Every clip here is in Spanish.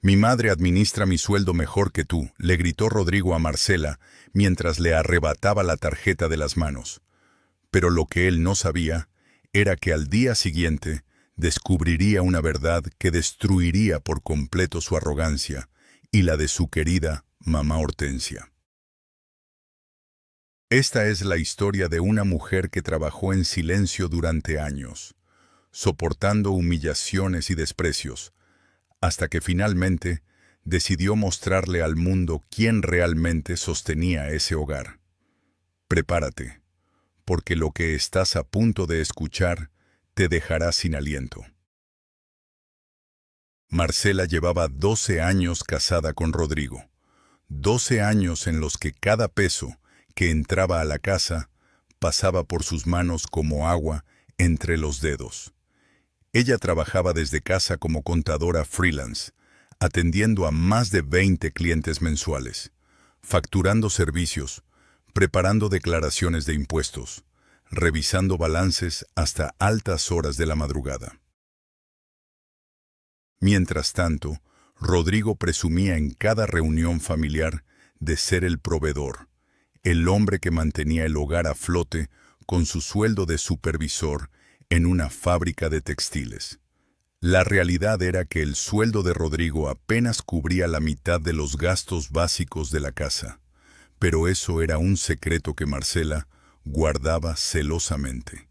Mi madre administra mi sueldo mejor que tú, le gritó Rodrigo a Marcela mientras le arrebataba la tarjeta de las manos. Pero lo que él no sabía era que al día siguiente descubriría una verdad que destruiría por completo su arrogancia y la de su querida mamá Hortensia. Esta es la historia de una mujer que trabajó en silencio durante años, soportando humillaciones y desprecios, hasta que finalmente decidió mostrarle al mundo quién realmente sostenía ese hogar. Prepárate, porque lo que estás a punto de escuchar te dejará sin aliento. Marcela llevaba 12 años casada con Rodrigo, 12 años en los que cada peso que entraba a la casa pasaba por sus manos como agua entre los dedos. Ella trabajaba desde casa como contadora freelance, atendiendo a más de 20 clientes mensuales, facturando servicios, preparando declaraciones de impuestos, revisando balances hasta altas horas de la madrugada. Mientras tanto, Rodrigo presumía en cada reunión familiar de ser el proveedor, el hombre que mantenía el hogar a flote con su sueldo de supervisor en una fábrica de textiles. La realidad era que el sueldo de Rodrigo apenas cubría la mitad de los gastos básicos de la casa, pero eso era un secreto que Marcela guardaba celosamente.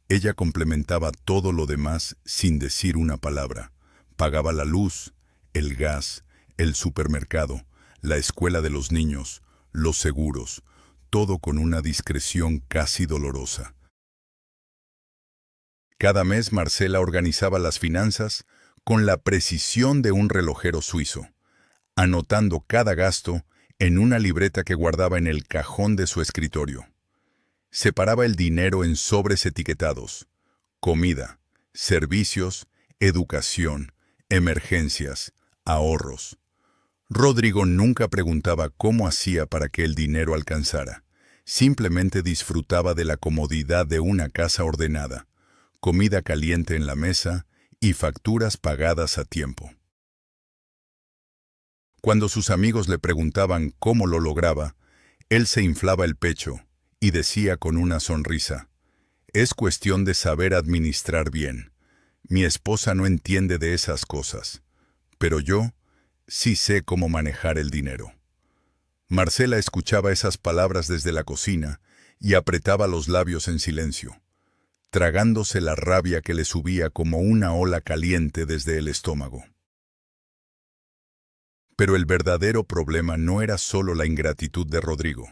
Ella complementaba todo lo demás sin decir una palabra. Pagaba la luz, el gas, el supermercado, la escuela de los niños, los seguros, todo con una discreción casi dolorosa. Cada mes Marcela organizaba las finanzas con la precisión de un relojero suizo, anotando cada gasto en una libreta que guardaba en el cajón de su escritorio. Separaba el dinero en sobres etiquetados: comida, servicios, educación, emergencias, ahorros. Rodrigo nunca preguntaba cómo hacía para que el dinero alcanzara. Simplemente disfrutaba de la comodidad de una casa ordenada, comida caliente en la mesa y facturas pagadas a tiempo. Cuando sus amigos le preguntaban cómo lo lograba, él se inflaba el pecho y decía con una sonrisa: «Es cuestión de saber administrar bien. Mi esposa no entiende de esas cosas, pero yo sí sé cómo manejar el dinero». Marcela escuchaba esas palabras desde la cocina y apretaba los labios en silencio, tragándose la rabia que le subía como una ola caliente desde el estómago. Pero el verdadero problema no era solo la ingratitud de Rodrigo,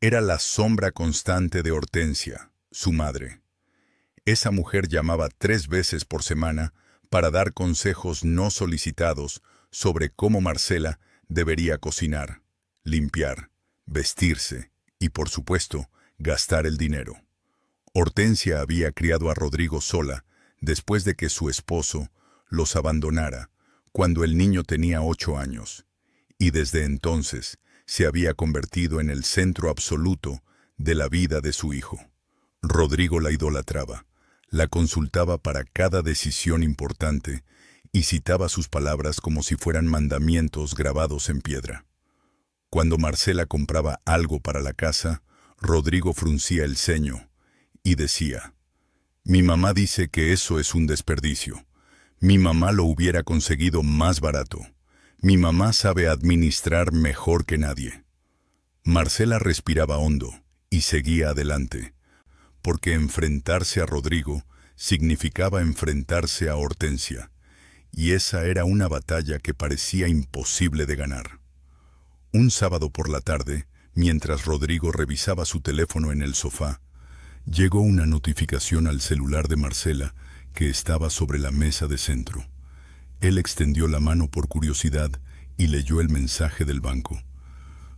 era la sombra constante de Hortensia, su madre. Esa mujer llamaba 3 veces por semana para dar consejos no solicitados sobre cómo Marcela debería cocinar, limpiar, vestirse y, por supuesto, gastar el dinero. Hortensia había criado a Rodrigo sola después de que su esposo los abandonara cuando el niño tenía 8 años, y desde entonces se había convertido en el centro absoluto de la vida de su hijo. Rodrigo la idolatraba, la consultaba para cada decisión importante y citaba sus palabras como si fueran mandamientos grabados en piedra. Cuando Marcela compraba algo para la casa, Rodrigo fruncía el ceño y decía: «Mi mamá dice que eso es un desperdicio. Mi mamá lo hubiera conseguido más barato. Mi mamá sabe administrar mejor que nadie». Marcela respiraba hondo y seguía adelante, porque enfrentarse a Rodrigo significaba enfrentarse a Hortensia, y esa era una batalla que parecía imposible de ganar. Un sábado por la tarde, mientras Rodrigo revisaba su teléfono en el sofá, llegó una notificación al celular de Marcela que estaba sobre la mesa de centro. Él extendió la mano por curiosidad y leyó el mensaje del banco.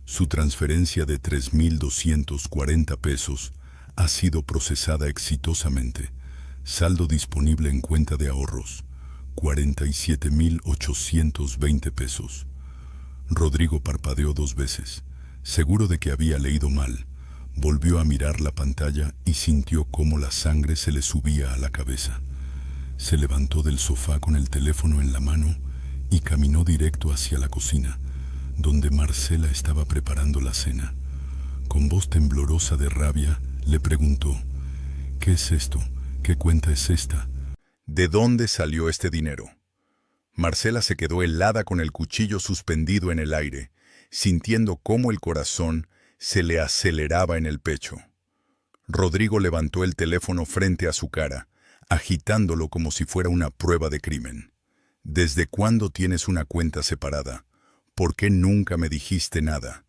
Su transferencia de 3.240 pesos ha sido procesada exitosamente. Saldo disponible en cuenta de ahorros: 47.820 pesos. Rodrigo parpadeó 2 veces. Seguro de que había leído mal, volvió a mirar la pantalla y sintió cómo la sangre se le subía a la cabeza. Se levantó del sofá con el teléfono en la mano y caminó directo hacia la cocina, donde Marcela estaba preparando la cena. Con voz temblorosa de rabia, le preguntó: «¿Qué es esto? ¿Qué cuenta es esta?» ¿De dónde salió este dinero? Marcela se quedó helada con el cuchillo suspendido en el aire, sintiendo cómo el corazón se le aceleraba en el pecho. Rodrigo levantó el teléfono frente a su cara, agitándolo como si fuera una prueba de crimen. ¿Desde cuándo tienes una cuenta separada? ¿Por qué nunca me dijiste nada?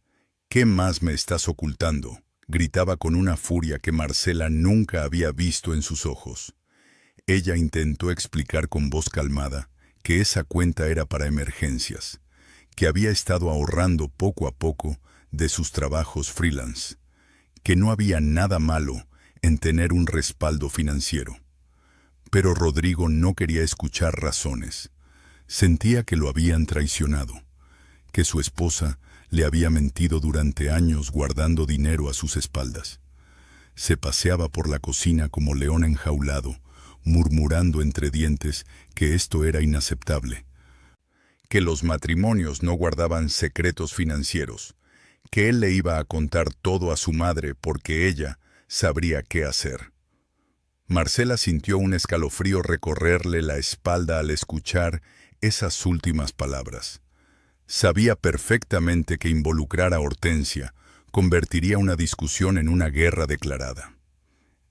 ¿Qué más me estás ocultando?, gritaba con una furia que Marcela nunca había visto en sus ojos. Ella intentó explicar con voz calmada que esa cuenta era para emergencias, que había estado ahorrando poco a poco de sus trabajos freelance, que no había nada malo en tener un respaldo financiero. Pero Rodrigo no quería escuchar razones. Sentía que lo habían traicionado, que su esposa le había mentido durante años guardando dinero a sus espaldas. Se paseaba por la cocina como león enjaulado, murmurando entre dientes que esto era inaceptable, que los matrimonios no guardaban secretos financieros, que él le iba a contar todo a su madre porque ella sabría qué hacer. Marcela sintió un escalofrío recorrerle la espalda al escuchar esas últimas palabras. Sabía perfectamente que involucrar a Hortensia convertiría una discusión en una guerra declarada.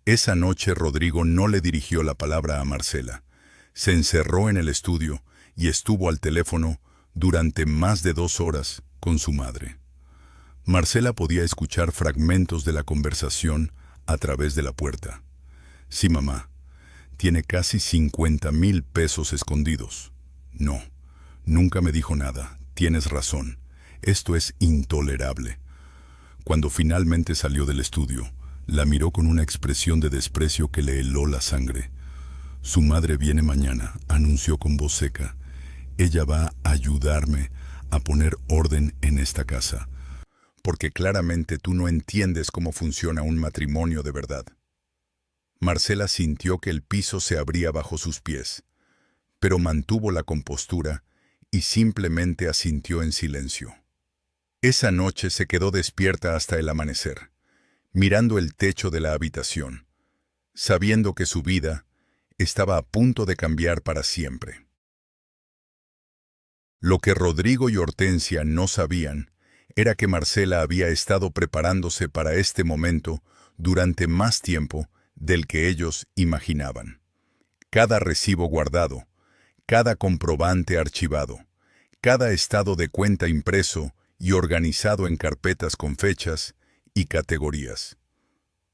Esa noche Rodrigo no le dirigió la palabra a Marcela. Se encerró en el estudio y estuvo al teléfono durante más de 2 horas con su madre. Marcela podía escuchar fragmentos de la conversación a través de la puerta. «Sí, mamá, tiene casi 50,000 pesos escondidos». «No, nunca me dijo nada, tienes razón, esto es intolerable». Cuando finalmente salió del estudio, la miró con una expresión de desprecio que le heló la sangre. «Su madre viene mañana», anunció con voz seca. «Ella va a ayudarme a poner orden en esta casa». «Porque claramente tú no entiendes cómo funciona un matrimonio de verdad». Marcela sintió que el piso se abría bajo sus pies, pero mantuvo la compostura y simplemente asintió en silencio. Esa noche se quedó despierta hasta el amanecer, mirando el techo de la habitación, sabiendo que su vida estaba a punto de cambiar para siempre. Lo que Rodrigo y Hortensia no sabían era que Marcela había estado preparándose para este momento durante más tiempo del que ellos imaginaban. Cada recibo guardado, cada comprobante archivado, cada estado de cuenta impreso y organizado en carpetas con fechas y categorías.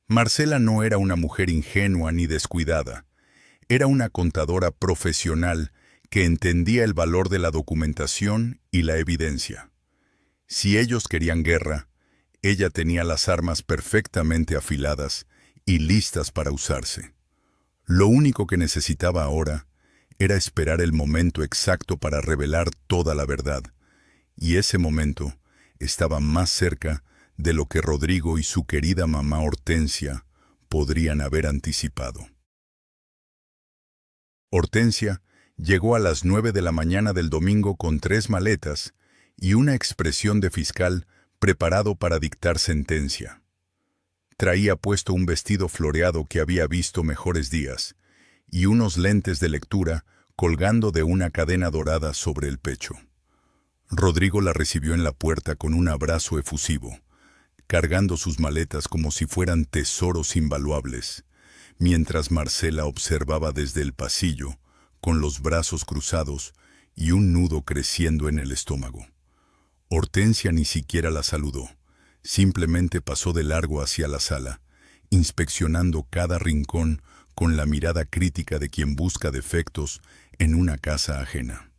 Marcela no era una mujer ingenua ni descuidada, era una contadora profesional que entendía el valor de la documentación y la evidencia. Si ellos querían guerra, ella tenía las armas perfectamente afiladas y listas para usarse. Lo único que necesitaba ahora era esperar el momento exacto para revelar toda la verdad, y ese momento estaba más cerca de lo que Rodrigo y su querida mamá Hortensia podrían haber anticipado. Hortensia llegó a las 9 de la mañana del domingo con 3 maletas y una expresión de fiscal preparado para dictar sentencia. Traía puesto un vestido floreado que había visto mejores días y unos lentes de lectura colgando de una cadena dorada sobre el pecho. Rodrigo la recibió en la puerta con un abrazo efusivo, cargando sus maletas como si fueran tesoros invaluables, mientras Marcela observaba desde el pasillo, con los brazos cruzados y un nudo creciendo en el estómago. Hortensia ni siquiera la saludó. Simplemente pasó de largo hacia la sala, inspeccionando cada rincón con la mirada crítica de quien busca defectos en una casa ajena.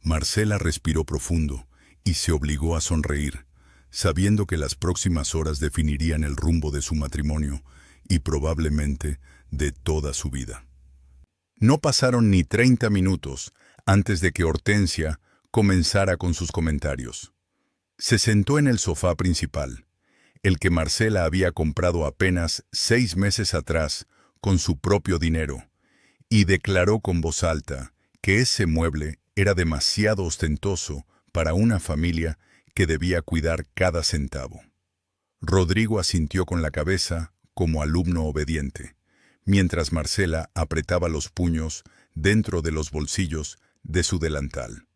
Marcela respiró profundo y se obligó a sonreír, sabiendo que las próximas horas definirían el rumbo de su matrimonio y probablemente de toda su vida. No pasaron ni 30 minutos antes de que Hortensia comenzara con sus comentarios. Se sentó en el sofá principal, el que Marcela había comprado apenas 6 meses atrás con su propio dinero, y declaró con voz alta que ese mueble era demasiado ostentoso para una familia que debía cuidar cada centavo. Rodrigo asintió con la cabeza como alumno obediente, mientras Marcela apretaba los puños dentro de los bolsillos de su delantal.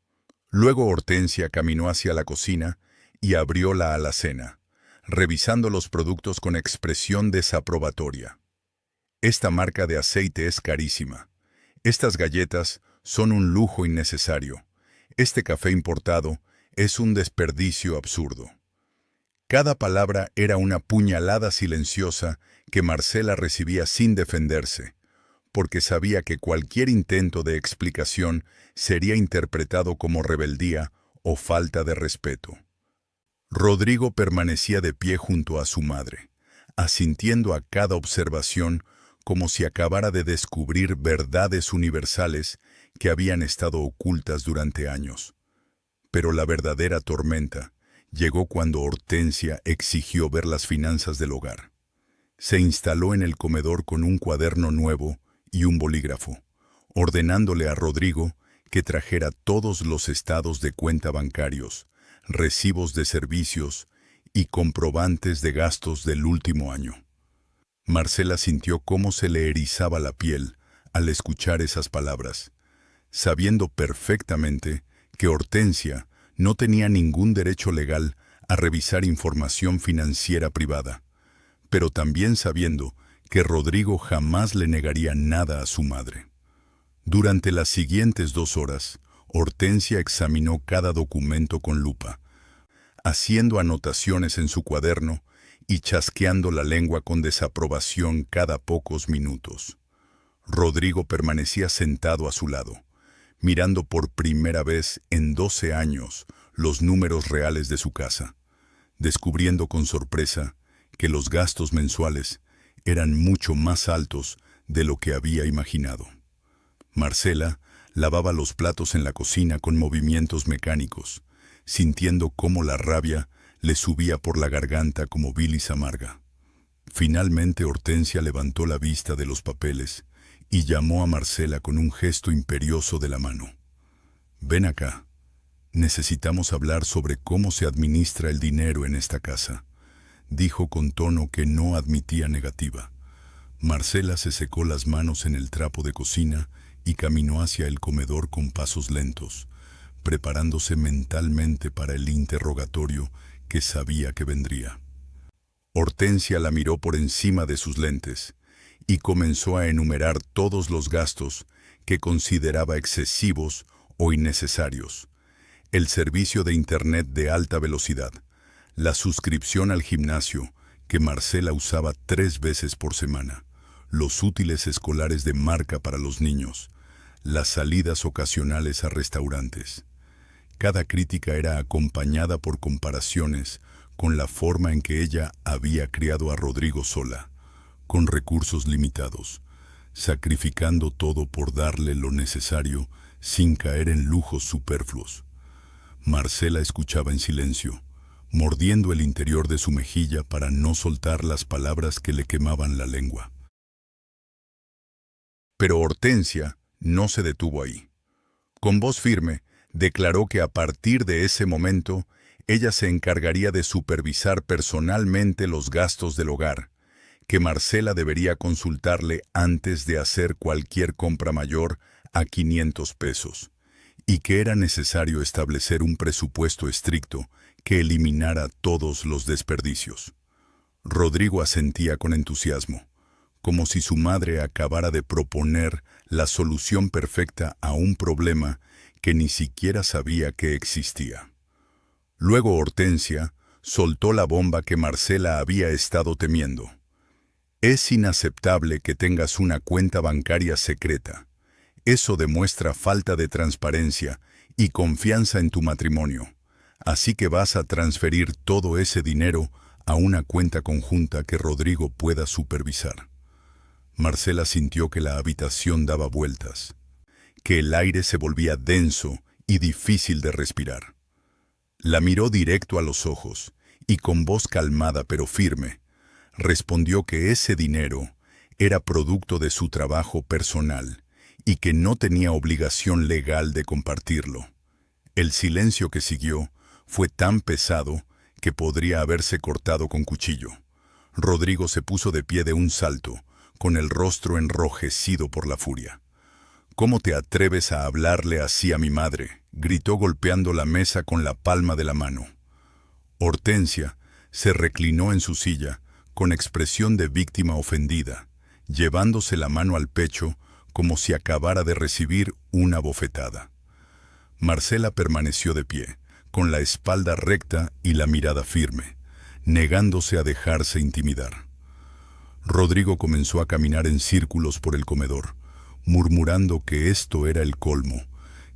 Luego Hortensia caminó hacia la cocina y abrió la alacena, revisando los productos con expresión desaprobatoria. Esta marca de aceite es carísima. Estas galletas son un lujo innecesario. Este café importado es un desperdicio absurdo. Cada palabra era una puñalada silenciosa que Marcela recibía sin defenderse, porque sabía que cualquier intento de explicación sería interpretado como rebeldía o falta de respeto. Rodrigo permanecía de pie junto a su madre, asintiendo a cada observación como si acabara de descubrir verdades universales que habían estado ocultas durante años. Pero la verdadera tormenta llegó cuando Hortensia exigió ver las finanzas del hogar. Se instaló en el comedor con un cuaderno nuevo y un bolígrafo, ordenándole a Rodrigo que trajera todos los estados de cuenta bancarios, recibos de servicios y comprobantes de gastos del último año. Marcela sintió cómo se le erizaba la piel al escuchar esas palabras, sabiendo perfectamente que Hortensia no tenía ningún derecho legal a revisar información financiera privada, pero también sabiendo que Rodrigo jamás le negaría nada a su madre. Durante las siguientes 2 horas, Hortensia examinó cada documento con lupa, haciendo anotaciones en su cuaderno y chasqueando la lengua con desaprobación cada pocos minutos. Rodrigo permanecía sentado a su lado, mirando por primera vez en 12 años los números reales de su casa, descubriendo con sorpresa que los gastos mensuales eran mucho más altos de lo que había imaginado. Marcela lavaba los platos en la cocina con movimientos mecánicos, sintiendo cómo la rabia le subía por la garganta como bilis amarga. Finalmente Hortensia levantó la vista de los papeles y llamó a Marcela con un gesto imperioso de la mano. «Ven acá. Necesitamos hablar sobre cómo se administra el dinero en esta casa», dijo con tono que no admitía negativa. Marcela se secó las manos en el trapo de cocina y caminó hacia el comedor con pasos lentos, preparándose mentalmente para el interrogatorio que sabía que vendría. Hortensia la miró por encima de sus lentes y comenzó a enumerar todos los gastos que consideraba excesivos o innecesarios: el servicio de Internet de alta velocidad, la suscripción al gimnasio, que Marcela usaba 3 veces por semana, los útiles escolares de marca para los niños, las salidas ocasionales a restaurantes. Cada crítica era acompañada por comparaciones con la forma en que ella había criado a Rodrigo sola, con recursos limitados, sacrificando todo por darle lo necesario sin caer en lujos superfluos. Marcela escuchaba en silencio, mordiendo el interior de su mejilla para no soltar las palabras que le quemaban la lengua. Pero Hortensia no se detuvo ahí. Con voz firme, declaró que a partir de ese momento, ella se encargaría de supervisar personalmente los gastos del hogar, que Marcela debería consultarle antes de hacer cualquier compra mayor a 500 pesos, y que era necesario establecer un presupuesto estricto que eliminara todos los desperdicios. Rodrigo asentía con entusiasmo, como si su madre acabara de proponer la solución perfecta a un problema que ni siquiera sabía que existía. Luego Hortensia soltó la bomba que Marcela había estado temiendo. «Es inaceptable que tengas una cuenta bancaria secreta. Eso demuestra falta de transparencia y confianza en tu matrimonio. Así que vas a transferir todo ese dinero a una cuenta conjunta que Rodrigo pueda supervisar». Marcela sintió que la habitación daba vueltas, que el aire se volvía denso y difícil de respirar. La miró directo a los ojos y con voz calmada pero firme, respondió que ese dinero era producto de su trabajo personal y que no tenía obligación legal de compartirlo. El silencio que siguió fue tan pesado que podría haberse cortado con cuchillo. Rodrigo se puso de pie de un salto, con el rostro enrojecido por la furia. «¿Cómo te atreves a hablarle así a mi madre?», gritó golpeando la mesa con la palma de la mano. Hortensia se reclinó en su silla, con expresión de víctima ofendida, llevándose la mano al pecho como si acabara de recibir una bofetada. Marcela permaneció de pie, con la espalda recta y la mirada firme, negándose a dejarse intimidar. Rodrigo comenzó a caminar en círculos por el comedor, murmurando que esto era el colmo,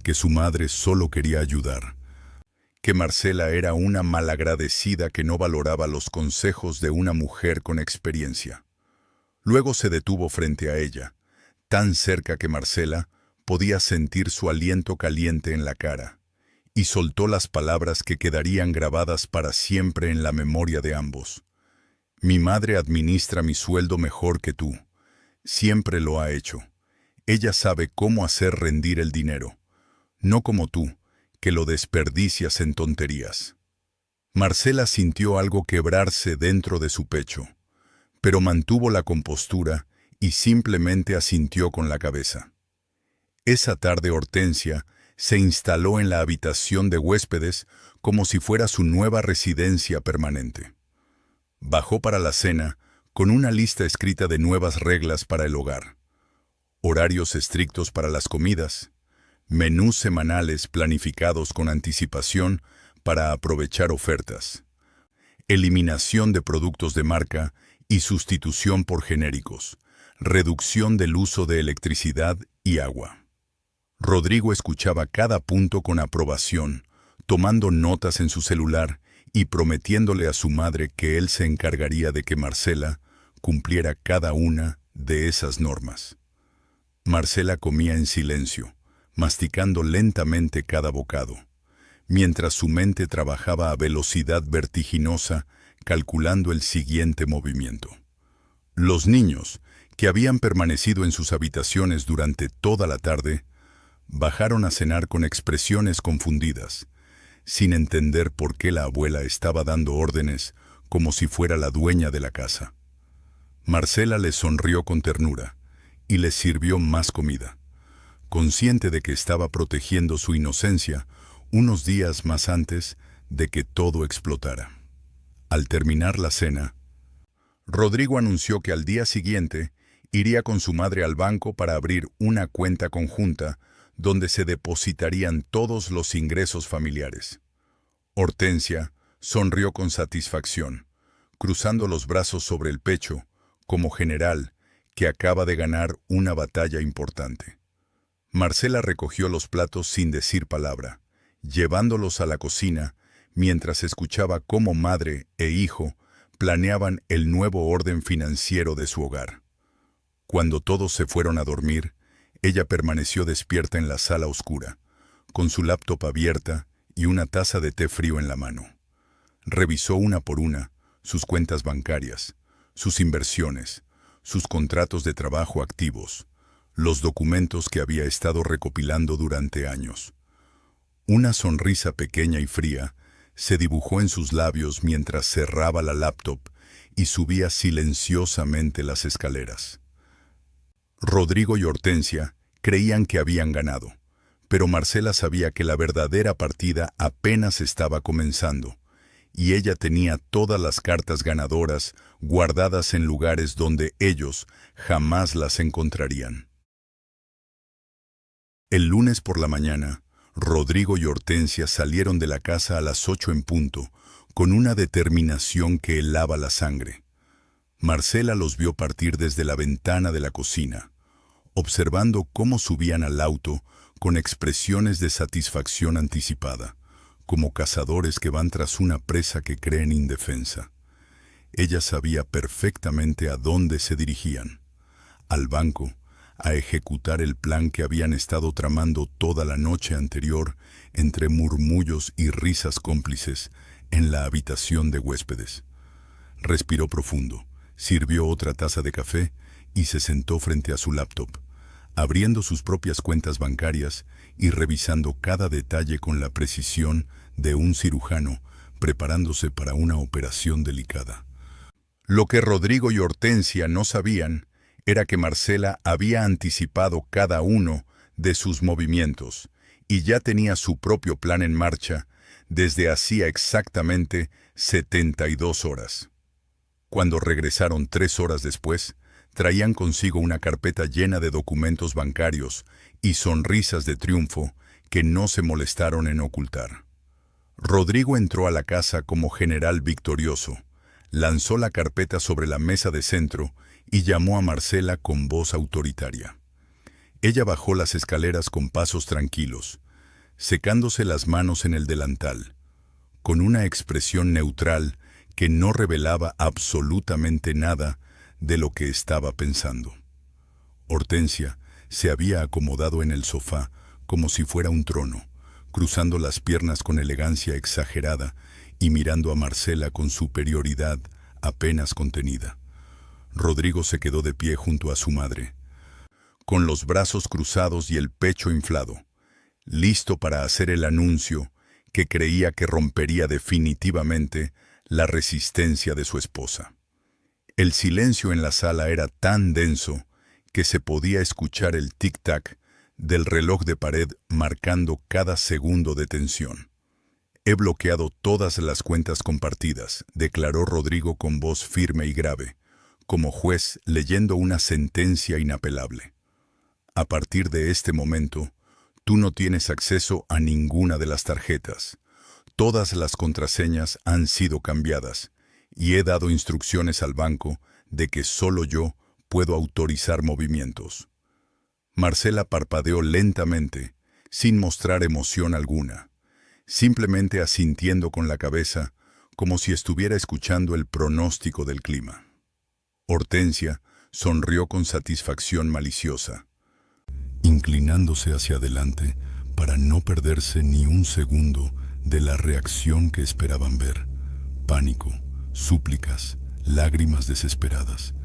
que su madre solo quería ayudar, que Marcela era una malagradecida que no valoraba los consejos de una mujer con experiencia. Luego se detuvo frente a ella, tan cerca que Marcela podía sentir su aliento caliente en la cara, y soltó las palabras que quedarían grabadas para siempre en la memoria de ambos. «Mi madre administra mi sueldo mejor que tú. Siempre lo ha hecho. Ella sabe cómo hacer rendir el dinero, no como tú, que lo desperdicias en tonterías». Marcela sintió algo quebrarse dentro de su pecho, pero mantuvo la compostura y simplemente asintió con la cabeza. Esa tarde Hortensia se instaló en la habitación de huéspedes como si fuera su nueva residencia permanente. Bajó para la cena con una lista escrita de nuevas reglas para el hogar: horarios estrictos para las comidas, menús semanales planificados con anticipación para aprovechar ofertas, eliminación de productos de marca y sustitución por genéricos, reducción del uso de electricidad y agua. Rodrigo escuchaba cada punto con aprobación, tomando notas en su celular y prometiéndole a su madre que él se encargaría de que Marcela cumpliera cada una de esas normas. Marcela comía en silencio, masticando lentamente cada bocado, mientras su mente trabajaba a velocidad vertiginosa, calculando el siguiente movimiento. Los niños, que habían permanecido en sus habitaciones durante toda la tarde, bajaron a cenar con expresiones confundidas, sin entender por qué la abuela estaba dando órdenes como si fuera la dueña de la casa. Marcela les sonrió con ternura y les sirvió más comida, consciente de que estaba protegiendo su inocencia unos días más antes de que todo explotara. Al terminar la cena, Rodrigo anunció que al día siguiente iría con su madre al banco para abrir una cuenta conjunta donde se depositarían todos los ingresos familiares. Hortensia sonrió con satisfacción, cruzando los brazos sobre el pecho, como general que acaba de ganar una batalla importante. Marcela recogió los platos sin decir palabra, llevándolos a la cocina mientras escuchaba cómo madre e hijo planeaban el nuevo orden financiero de su hogar. Cuando todos se fueron a dormir, ella permaneció despierta en la sala oscura, con su laptop abierta y una taza de té frío en la mano. Revisó una por una sus cuentas bancarias, sus inversiones, sus contratos de trabajo activos, los documentos que había estado recopilando durante años. Una sonrisa pequeña y fría se dibujó en sus labios mientras cerraba la laptop y subía silenciosamente las escaleras. Rodrigo y Hortensia creían que habían ganado, pero Marcela sabía que la verdadera partida apenas estaba comenzando, y ella tenía todas las cartas ganadoras guardadas en lugares donde ellos jamás las encontrarían. El lunes por la mañana, Rodrigo y Hortensia salieron de la casa a las 8 en punto, con una determinación que helaba la sangre. Marcela los vio partir desde la ventana de la cocina, observando cómo subían al auto con expresiones de satisfacción anticipada, como cazadores que van tras una presa que creen indefensa. Ella sabía perfectamente a dónde se dirigían: al banco, a ejecutar el plan que habían estado tramando toda la noche anterior entre murmullos y risas cómplices en la habitación de huéspedes. Respiró profundo, sirvió otra taza de café y se sentó frente a su laptop, abriendo sus propias cuentas bancarias y revisando cada detalle con la precisión de un cirujano preparándose para una operación delicada. Lo que Rodrigo y Hortensia no sabían era que Marcela había anticipado cada uno de sus movimientos y ya tenía su propio plan en marcha desde hacía exactamente 72 horas. Cuando regresaron 3 horas después, traían consigo una carpeta llena de documentos bancarios y sonrisas de triunfo que no se molestaron en ocultar. Rodrigo entró a la casa como general victorioso, lanzó la carpeta sobre la mesa de centro y llamó a Marcela con voz autoritaria. Ella bajó las escaleras con pasos tranquilos, secándose las manos en el delantal, con una expresión neutral que no revelaba absolutamente nada de lo que estaba pensando. Hortensia se había acomodado en el sofá como si fuera un trono, cruzando las piernas con elegancia exagerada y mirando a Marcela con superioridad apenas contenida. Rodrigo se quedó de pie junto a su madre, con los brazos cruzados y el pecho inflado, listo para hacer el anuncio que creía que rompería definitivamente la resistencia de su esposa. El silencio en la sala era tan denso que se podía escuchar el tic-tac del reloj de pared marcando cada segundo de tensión. «He bloqueado todas las cuentas compartidas», declaró Rodrigo con voz firme y grave, como juez leyendo una sentencia inapelable. «A partir de este momento, tú no tienes acceso a ninguna de las tarjetas. Todas las contraseñas han sido cambiadas y he dado instrucciones al banco de que solo yo puedo autorizar movimientos». Marcela parpadeó lentamente, sin mostrar emoción alguna, simplemente asintiendo con la cabeza, como si estuviera escuchando el pronóstico del clima. Hortensia sonrió con satisfacción maliciosa, inclinándose hacia adelante para no perderse ni un segundo de la reacción que esperaban ver. Pánico, súplicas, lágrimas desesperadas.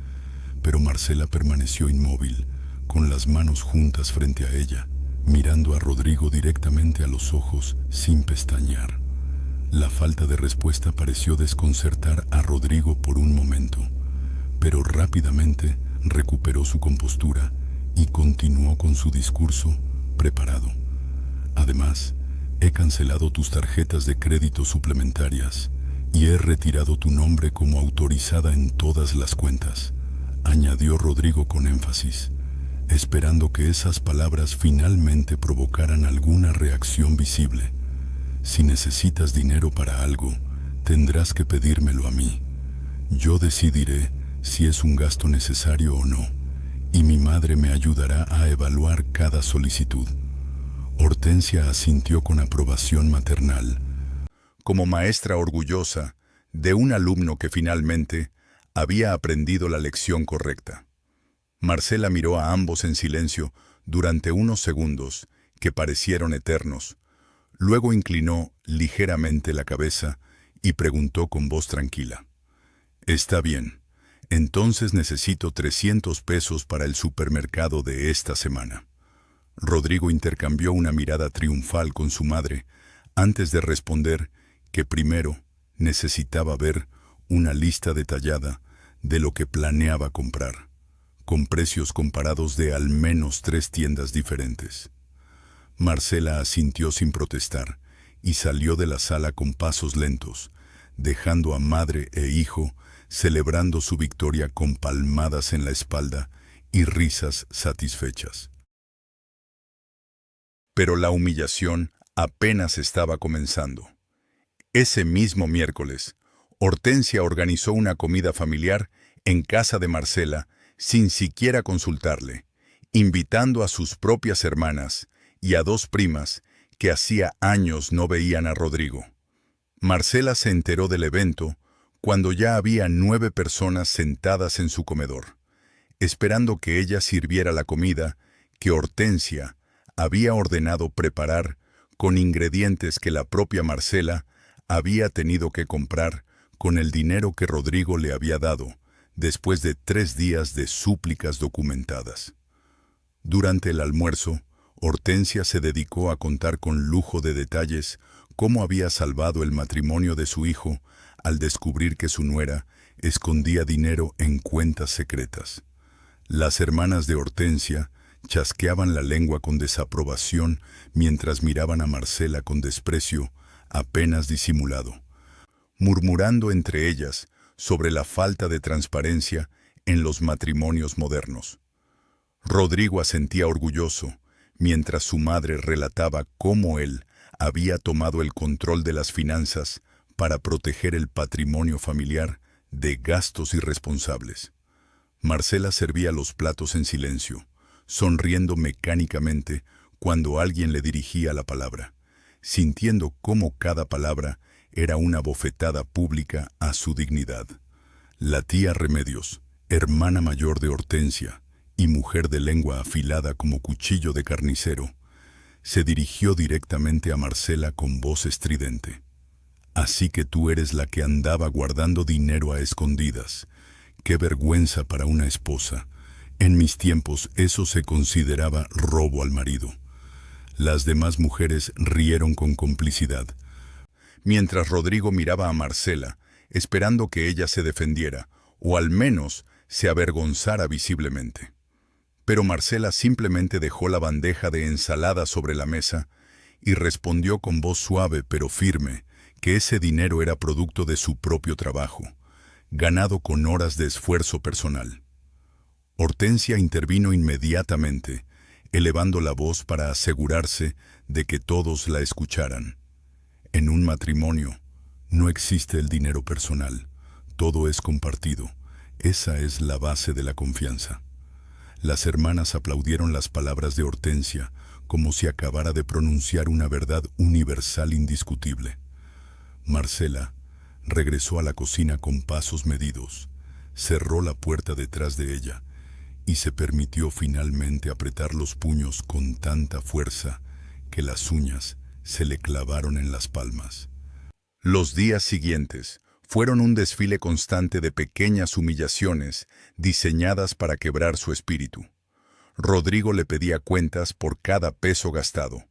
Pero Marcela permaneció inmóvil, con las manos juntas frente a ella, mirando a Rodrigo directamente a los ojos sin pestañear. La falta de respuesta pareció desconcertar a Rodrigo por un momento, pero rápidamente recuperó su compostura y continuó con su discurso preparado. «Además, he cancelado tus tarjetas de crédito suplementarias y he retirado tu nombre como autorizada en todas las cuentas», añadió Rodrigo con énfasis, esperando que esas palabras finalmente provocaran alguna reacción visible. «Si necesitas dinero para algo, tendrás que pedírmelo a mí. Yo decidiré si es un gasto necesario o no, y mi madre me ayudará a evaluar cada solicitud». Hortensia asintió con aprobación maternal, como maestra orgullosa de un alumno que finalmente había aprendido la lección correcta. Marcela miró a ambos en silencio durante unos segundos que parecieron eternos. Luego inclinó ligeramente la cabeza y preguntó con voz tranquila: «Está bien, entonces necesito 300 pesos para el supermercado de esta semana». Rodrigo intercambió una mirada triunfal con su madre antes de responder que primero necesitaba ver una lista detallada de lo que planeaba comprar, con precios comparados de al menos 3 tiendas diferentes. Marcela asintió sin protestar y salió de la sala con pasos lentos, dejando a madre e hijo celebrando su victoria con palmadas en la espalda y risas satisfechas. Pero la humillación apenas estaba comenzando. Ese mismo miércoles, Hortensia organizó una comida familiar en casa de Marcela sin siquiera consultarle, invitando a sus propias hermanas y a 2 primas que hacía años no veían a Rodrigo. Marcela se enteró del evento cuando ya había 9 personas sentadas en su comedor, esperando que ella sirviera la comida que Hortensia había ordenado preparar con ingredientes que la propia Marcela había tenido que comprar con el dinero que Rodrigo le había dado después de 3 días de súplicas documentadas. Durante el almuerzo, Hortensia se dedicó a contar con lujo de detalles cómo había salvado el matrimonio de su hijo al descubrir que su nuera escondía dinero en cuentas secretas. Las hermanas de Hortensia chasqueaban la lengua con desaprobación mientras miraban a Marcela con desprecio apenas disimulado, murmurando entre ellas sobre la falta de transparencia en los matrimonios modernos. Rodrigo asentía orgulloso, mientras su madre relataba cómo él había tomado el control de las finanzas para proteger el patrimonio familiar de gastos irresponsables. Marcela servía los platos en silencio, sonriendo mecánicamente cuando alguien le dirigía la palabra, sintiendo cómo cada palabra era una bofetada pública a su dignidad. La tía Remedios, hermana mayor de Hortensia y mujer de lengua afilada como cuchillo de carnicero, se dirigió directamente a Marcela con voz estridente. «Así que tú eres la que andaba guardando dinero a escondidas. ¡Qué vergüenza para una esposa! En mis tiempos eso se consideraba robo al marido». Las demás mujeres rieron con complicidad, mientras Rodrigo miraba a Marcela, esperando que ella se defendiera, o al menos se avergonzara visiblemente. Pero Marcela simplemente dejó la bandeja de ensalada sobre la mesa y respondió con voz suave pero firme que ese dinero era producto de su propio trabajo, ganado con horas de esfuerzo personal. Hortensia intervino inmediatamente, elevando la voz para asegurarse de que todos la escucharan. En un matrimonio no existe el dinero personal, todo es compartido. Esa es la base de la confianza. Las hermanas aplaudieron las palabras de Hortensia como si acabara de pronunciar una verdad universal indiscutible. Marcela regresó a la cocina con pasos medidos, cerró la puerta detrás de ella y se permitió finalmente apretar los puños con tanta fuerza que las uñas se le clavaron en las palmas. Los días siguientes fueron un desfile constante de pequeñas humillaciones diseñadas para quebrar su espíritu. Rodrigo le pedía cuentas por cada peso gastado.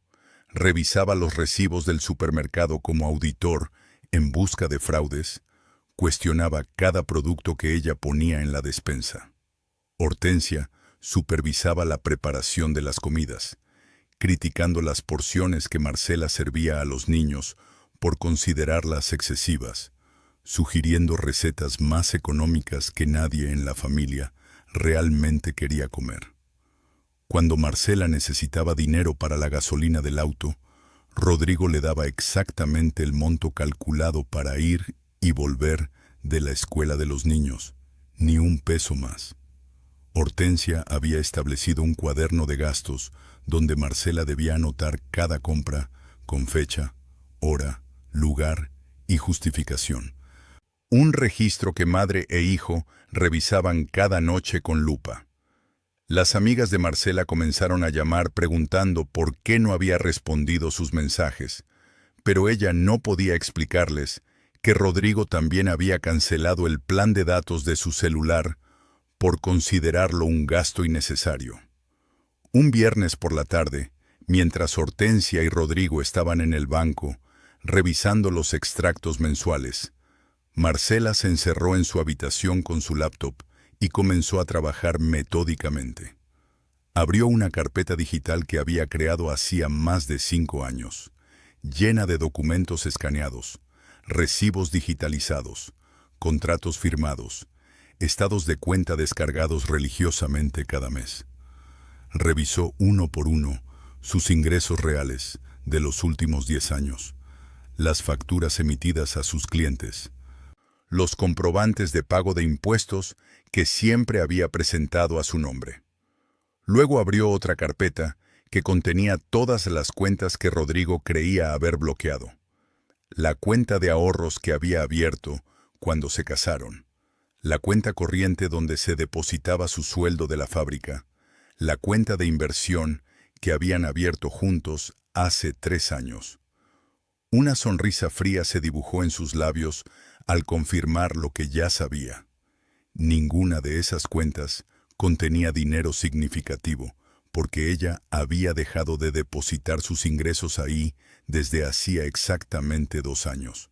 Revisaba los recibos del supermercado como auditor en busca de fraudes. Cuestionaba cada producto que ella ponía en la despensa. Hortensia supervisaba la preparación de las comidas, criticando las porciones que Marcela servía a los niños por considerarlas excesivas, sugiriendo recetas más económicas que nadie en la familia realmente quería comer. Cuando Marcela necesitaba dinero para la gasolina del auto, Rodrigo le daba exactamente el monto calculado para ir y volver de la escuela de los niños, ni un peso más. Hortensia había establecido un cuaderno de gastos donde Marcela debía anotar cada compra con fecha, hora, lugar y justificación. Un registro que madre e hijo revisaban cada noche con lupa. Las amigas de Marcela comenzaron a llamar preguntando por qué no había respondido sus mensajes, pero ella no podía explicarles que Rodrigo también había cancelado el plan de datos de su celular por considerarlo un gasto innecesario. Un viernes por la tarde, mientras Hortensia y Rodrigo estaban en el banco, revisando los extractos mensuales, Marcela se encerró en su habitación con su laptop y comenzó a trabajar metódicamente. Abrió una carpeta digital que había creado hacía más de 5 años, llena de documentos escaneados, recibos digitalizados, contratos firmados, estados de cuenta descargados religiosamente cada mes. Revisó uno por uno sus ingresos reales de los últimos 10 años, las facturas emitidas a sus clientes, los comprobantes de pago de impuestos que siempre había presentado a su nombre. Luego abrió otra carpeta que contenía todas las cuentas que Rodrigo creía haber bloqueado. La cuenta de ahorros que había abierto cuando se casaron, la cuenta corriente donde se depositaba su sueldo de la fábrica, la cuenta de inversión que habían abierto juntos hace 3 años. Una sonrisa fría se dibujó en sus labios al confirmar lo que ya sabía. Ninguna de esas cuentas contenía dinero significativo, porque ella había dejado de depositar sus ingresos ahí desde hacía exactamente 2 años.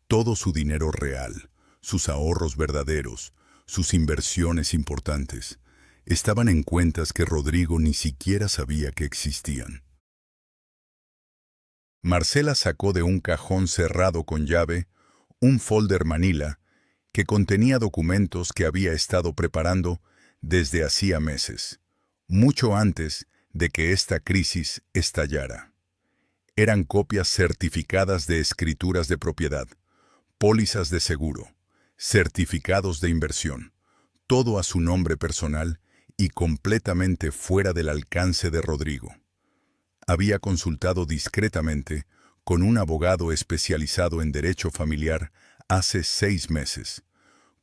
Todo su dinero real, sus ahorros verdaderos, sus inversiones importantes, estaban en cuentas que Rodrigo ni siquiera sabía que existían. Marcela sacó de un cajón cerrado con llave un folder manila que contenía documentos que había estado preparando desde hacía meses, mucho antes de que esta crisis estallara. Eran copias certificadas de escrituras de propiedad, pólizas de seguro, certificados de inversión, todo a su nombre personal y completamente fuera del alcance de Rodrigo. Había consultado discretamente con un abogado especializado en derecho familiar hace 6 meses,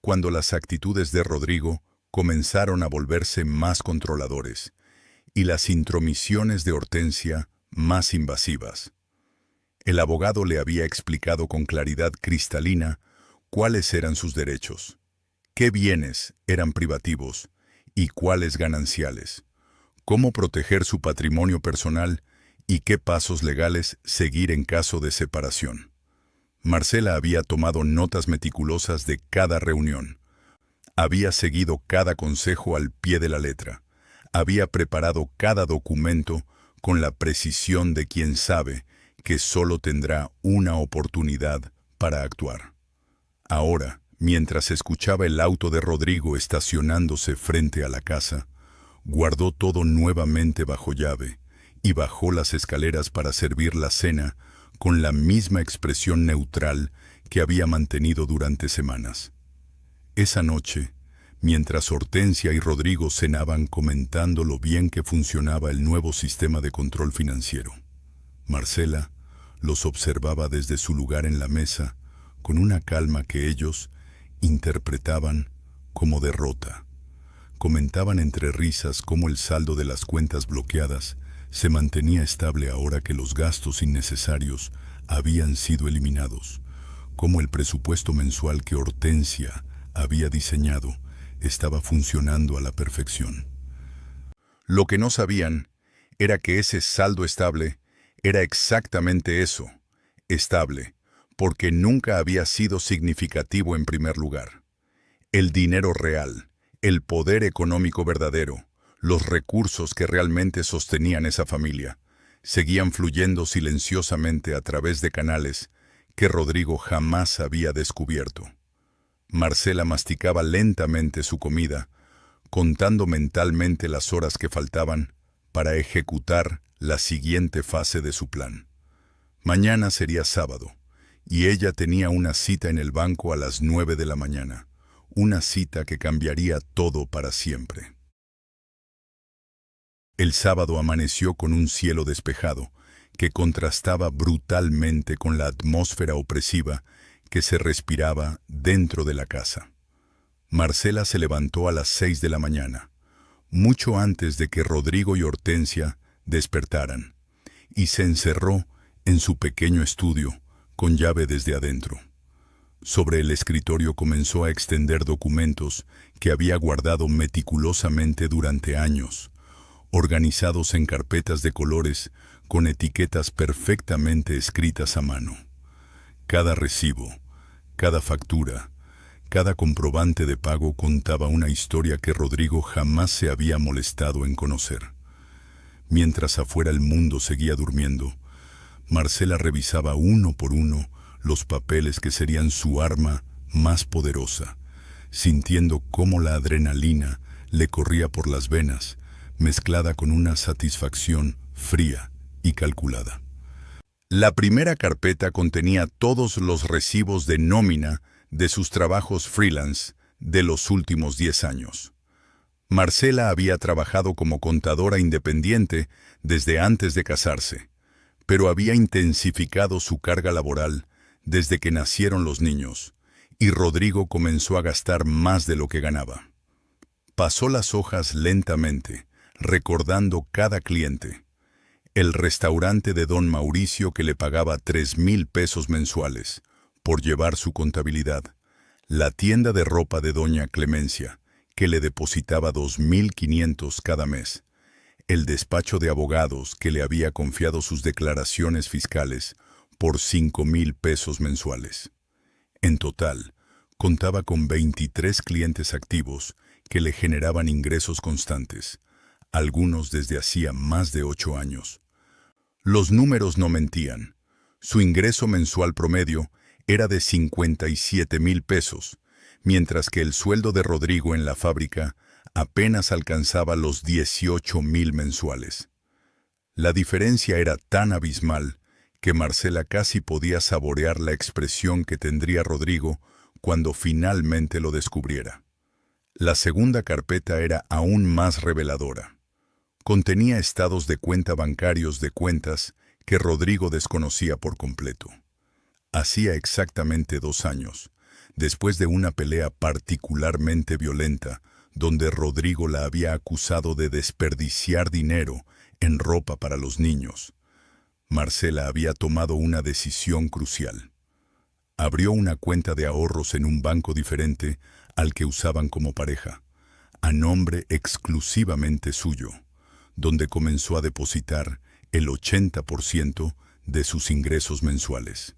cuando las actitudes de Rodrigo comenzaron a volverse más controladores y las intromisiones de Hortensia más invasivas. El abogado le había explicado con claridad cristalina cuáles eran sus derechos, qué bienes eran privativos y cuáles gananciales, cómo proteger su patrimonio personal y qué pasos legales seguir en caso de separación. Marcela había tomado notas meticulosas de cada reunión. Había seguido cada consejo al pie de la letra. Había preparado cada documento con la precisión de quien sabe que solo tendrá una oportunidad para actuar. Ahora, mientras escuchaba el auto de Rodrigo estacionándose frente a la casa, guardó todo nuevamente bajo llave y bajó las escaleras para servir la cena con la misma expresión neutral que había mantenido durante semanas. Esa noche, mientras Hortensia y Rodrigo cenaban comentando lo bien que funcionaba el nuevo sistema de control financiero, Marcela los observaba desde su lugar en la mesa con una calma que ellos interpretaban como derrota. Comentaban entre risas cómo el saldo de las cuentas bloqueadas se mantenía estable ahora que los gastos innecesarios habían sido eliminados, cómo el presupuesto mensual que Hortensia había diseñado estaba funcionando a la perfección. Lo que no sabían era que ese saldo estable era exactamente eso, estable, porque nunca había sido significativo en primer lugar. El dinero real, el poder económico verdadero, los recursos que realmente sostenían esa familia, seguían fluyendo silenciosamente a través de canales que Rodrigo jamás había descubierto. Marcela masticaba lentamente su comida, contando mentalmente las horas que faltaban para ejecutar la siguiente fase de su plan. Mañana sería sábado, y ella tenía una cita en el banco a las 9 de la mañana, una cita que cambiaría todo para siempre. El sábado amaneció con un cielo despejado, que contrastaba brutalmente con la atmósfera opresiva que se respiraba dentro de la casa. Marcela se levantó a las 6 de la mañana, mucho antes de que Rodrigo y Hortensia despertaran, y se encerró en su pequeño estudio, con llave desde adentro. Sobre el escritorio comenzó a extender documentos que había guardado meticulosamente durante años, organizados en carpetas de colores con etiquetas perfectamente escritas a mano. Cada recibo, cada factura, cada comprobante de pago contaba una historia que Rodrigo jamás se había molestado en conocer. Mientras afuera el mundo seguía durmiendo, Marcela revisaba uno por uno los papeles que serían su arma más poderosa, sintiendo cómo la adrenalina le corría por las venas, mezclada con una satisfacción fría y calculada. La primera carpeta contenía todos los recibos de nómina de sus trabajos freelance de los últimos 10 años. Marcela había trabajado como contadora independiente desde antes de casarse, pero había intensificado su carga laboral desde que nacieron los niños, y Rodrigo comenzó a gastar más de lo que ganaba. Pasó las hojas lentamente, recordando cada cliente. El restaurante de don Mauricio que le pagaba 3,000 pesos mensuales por llevar su contabilidad. La tienda de ropa de doña Clemencia, que le depositaba 2,500 cada mes. el despacho de abogados que le había confiado sus declaraciones fiscales por 5,000 pesos mensuales. En total, contaba con 23 clientes activos que le generaban ingresos constantes, algunos desde hacía más de 8 años. Los números no mentían. Su ingreso mensual promedio era de 57,000 pesos, mientras que el sueldo de Rodrigo en la fábrica apenas alcanzaba los 18,000 mensuales. La diferencia era tan abismal que Marcela casi podía saborear la expresión que tendría Rodrigo cuando finalmente lo descubriera. La segunda carpeta era aún más reveladora. Contenía estados de cuenta bancarios de cuentas que Rodrigo desconocía por completo. Hacía exactamente 2 años, después de una pelea particularmente violenta, donde Rodrigo la había acusado de desperdiciar dinero en ropa para los niños, Marcela había tomado una decisión crucial. Abrió una cuenta de ahorros en un banco diferente al que usaban como pareja, a nombre exclusivamente suyo, donde comenzó a depositar el 80% de sus ingresos mensuales.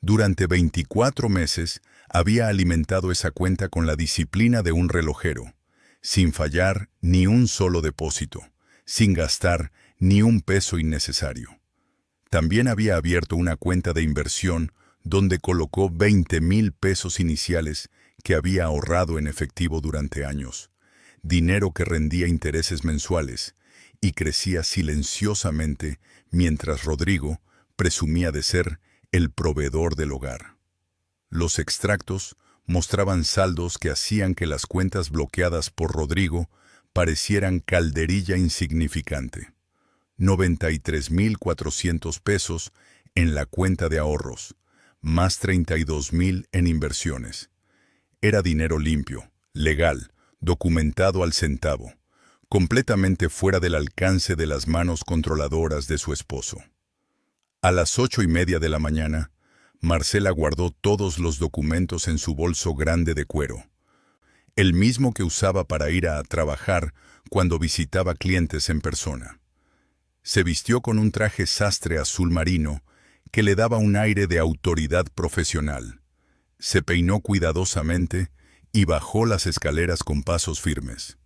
Durante 24 meses había alimentado esa cuenta con la disciplina de un relojero, sin fallar ni un solo depósito, sin gastar ni un peso innecesario. También había abierto una cuenta de inversión donde colocó 20,000 pesos iniciales que había ahorrado en efectivo durante años, dinero que rendía intereses mensuales y crecía silenciosamente mientras Rodrigo presumía de ser el proveedor del hogar. Los extractos mostraban saldos que hacían que las cuentas bloqueadas por Rodrigo parecieran calderilla insignificante. 93,400 pesos en la cuenta de ahorros, más 32,000 en inversiones. Era dinero limpio, legal, documentado al centavo, completamente fuera del alcance de las manos controladoras de su esposo. A las 8:30 de la mañana, Marcela guardó todos los documentos en su bolso grande de cuero, el mismo que usaba para ir a trabajar cuando visitaba clientes en persona. Se vistió con un traje sastre azul marino que le daba un aire de autoridad profesional. Se peinó cuidadosamente y bajó las escaleras con pasos firmes.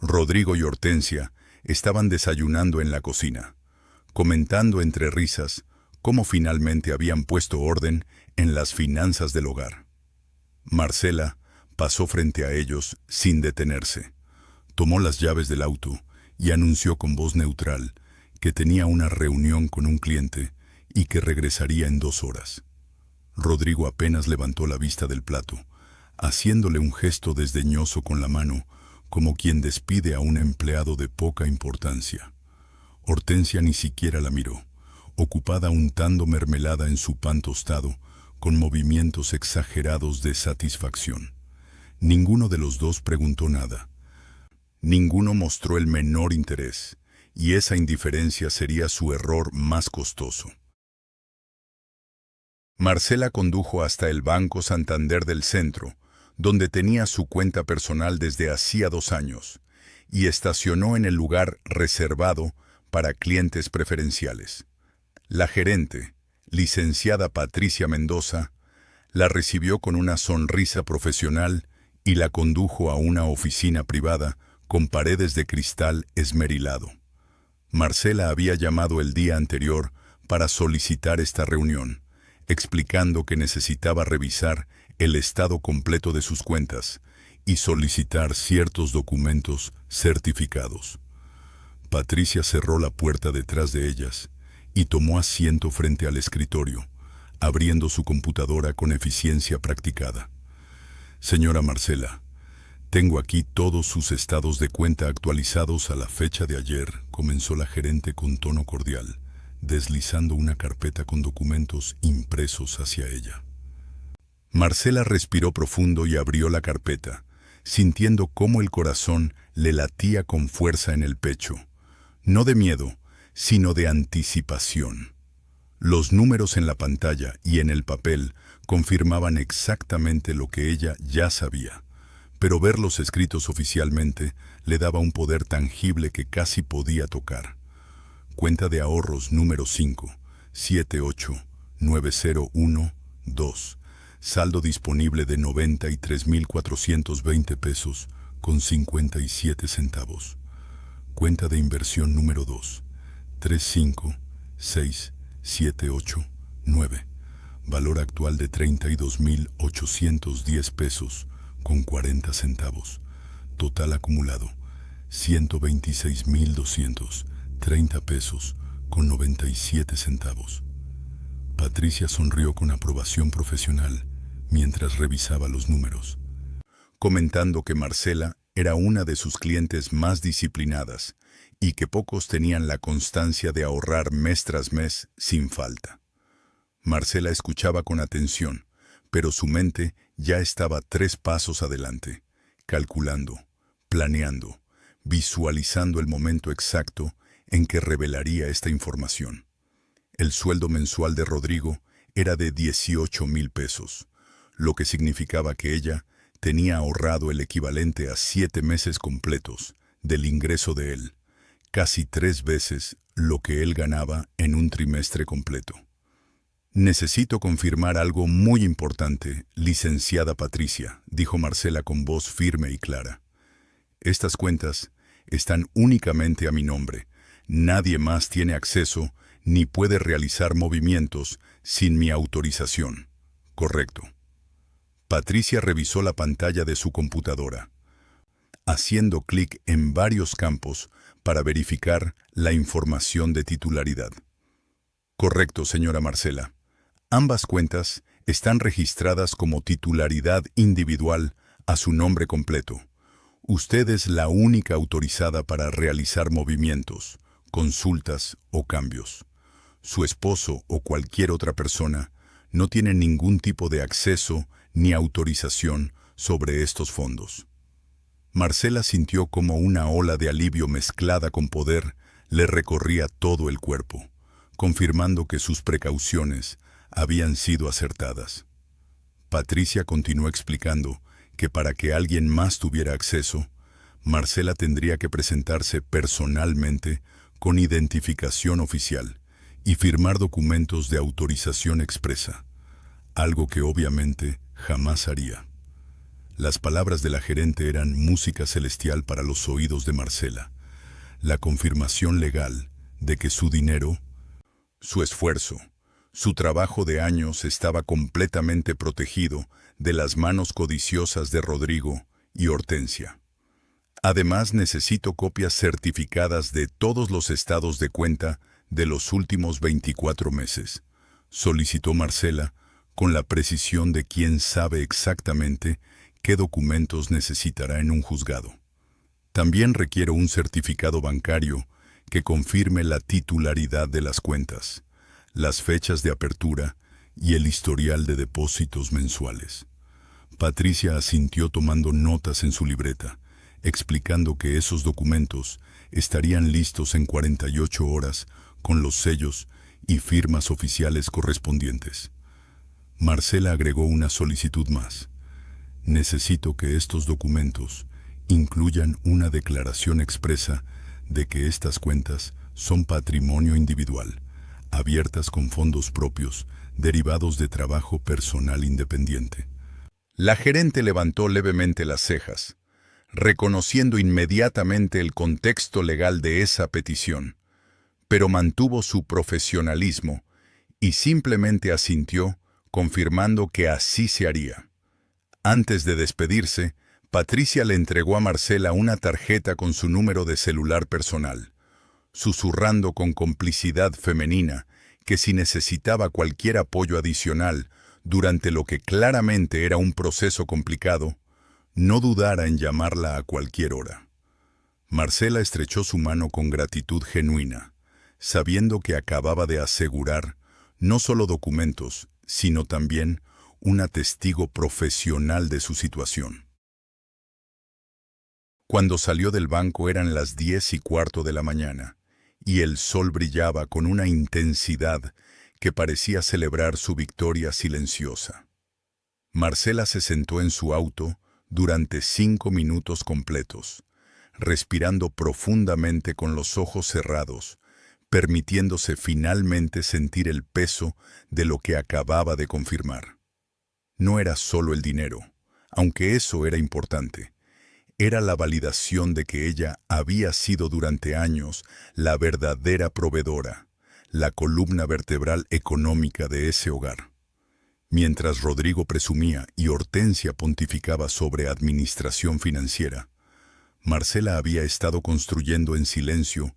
Rodrigo y Hortensia estaban desayunando en la cocina, comentando entre risas cómo finalmente habían puesto orden en las finanzas del hogar. Marcela pasó frente a ellos sin detenerse, tomó las llaves del auto y anunció con voz neutral que tenía una reunión con un cliente y que regresaría en 2 horas. Rodrigo apenas levantó la vista del plato, haciéndole un gesto desdeñoso con la mano, como quien despide a un empleado de poca importancia. Hortensia ni siquiera la miró, ocupada untando mermelada en su pan tostado, con movimientos exagerados de satisfacción. Ninguno de los dos preguntó nada. Ninguno mostró el menor interés, y esa indiferencia sería su error más costoso. Marcela condujo hasta el Banco Santander del centro, donde tenía su cuenta personal desde hacía 2 años, y estacionó en el lugar reservado para clientes preferenciales. La gerente, licenciada Patricia Mendoza, la recibió con una sonrisa profesional y la condujo a una oficina privada con paredes de cristal esmerilado. Marcela había llamado el día anterior para solicitar esta reunión, explicando que necesitaba revisar el estado completo de sus cuentas y solicitar ciertos documentos certificados. Patricia cerró la puerta detrás de ellas y tomó asiento frente al escritorio, abriendo su computadora con eficiencia practicada. Señora Marcela, tengo aquí todos sus estados de cuenta actualizados a la fecha de ayer, comenzó la gerente con tono cordial, deslizando una carpeta con documentos impresos hacia ella. Marcela respiró profundo y abrió la carpeta, sintiendo cómo el corazón le latía con fuerza en el pecho, no de miedo, sino de anticipación. Los números en la pantalla y en el papel confirmaban exactamente lo que ella ya sabía, pero verlos escritos oficialmente le daba un poder tangible que casi podía tocar. Cuenta de ahorros número 5, 7890112. Saldo disponible de 93.420 pesos con 57 centavos. Cuenta de inversión número 2, 35678 valor actual de 32.810 pesos con 40 centavos. Total acumulado, 126.230 pesos con 97 centavos. Patricia sonrió con aprobación profesional mientras revisaba los números, comentando que Marcela era una de sus clientes más disciplinadas y que pocos tenían la constancia de ahorrar mes tras mes sin falta. Marcela escuchaba con atención, pero su mente ya estaba 3 pasos adelante, calculando, planeando, visualizando el momento exacto en que revelaría esta información. El sueldo mensual de Rodrigo era de 18,000 pesos, lo que significaba que ella tenía ahorrado el equivalente a 7 meses completos del ingreso de él, casi 3 veces lo que él ganaba en un trimestre completo. «Necesito confirmar algo muy importante, licenciada Patricia», dijo Marcela con voz firme y clara. «Estas cuentas están únicamente a mi nombre. Nadie más tiene acceso ni puede realizar movimientos sin mi autorización. ¿Correcto?» Patricia revisó la pantalla de su computadora, haciendo clic en varios campos para verificar la información de titularidad. «Correcto, señora Marcela. Ambas cuentas están registradas como titularidad individual a su nombre completo. Usted es la única autorizada para realizar movimientos, consultas o cambios. Su esposo o cualquier otra persona no tiene ningún tipo de acceso ni autorización sobre estos fondos». Marcela sintió como una ola de alivio mezclada con poder le recorría todo el cuerpo, confirmando que sus precauciones habían sido acertadas. Patricia continuó explicando que para que alguien más tuviera acceso, Marcela tendría que presentarse personalmente con identificación oficial y firmar documentos de autorización expresa, algo que obviamente jamás haría. Las palabras de la gerente eran música celestial para los oídos de Marcela, la confirmación legal de que su dinero, su esfuerzo, su trabajo de años estaba completamente protegido de las manos codiciosas de Rodrigo y Hortensia. «Además, necesito copias certificadas de todos los estados de cuenta de los últimos 24 meses», solicitó Marcela con la precisión de quien sabe exactamente qué documentos necesitará en un juzgado. «También requiero un certificado bancario que confirme la titularidad de las cuentas, las fechas de apertura y el historial de depósitos mensuales». Patricia asintió tomando notas en su libreta, explicando que esos documentos estarían listos en 48 horas con los sellos y firmas oficiales correspondientes. Marcela agregó una solicitud más. «Necesito que estos documentos incluyan una declaración expresa de que estas cuentas son patrimonio individual, abiertas con fondos propios, derivados de trabajo personal independiente». La gerente levantó levemente las cejas, reconociendo inmediatamente el contexto legal de esa petición, pero mantuvo su profesionalismo y simplemente asintió, confirmando que así se haría. Antes de despedirse, Patricia le entregó a Marcela una tarjeta con su número de celular personal, susurrando con complicidad femenina que si necesitaba cualquier apoyo adicional durante lo que claramente era un proceso complicado, no dudara en llamarla a cualquier hora. Marcela estrechó su mano con gratitud genuina, sabiendo que acababa de asegurar no solo documentos, sino también una testigo profesional de su situación. Cuando salió del banco eran las 10:15 de la mañana, y el sol brillaba con una intensidad que parecía celebrar su victoria silenciosa. Marcela se sentó en su auto, durante 5 minutos completos, respirando profundamente con los ojos cerrados, permitiéndose finalmente sentir el peso de lo que acababa de confirmar. No era solo el dinero, aunque eso era importante. Era la validación de que ella había sido durante años la verdadera proveedora, la columna vertebral económica de ese hogar. Mientras Rodrigo presumía y Hortensia pontificaba sobre administración financiera, Marcela había estado construyendo en silencio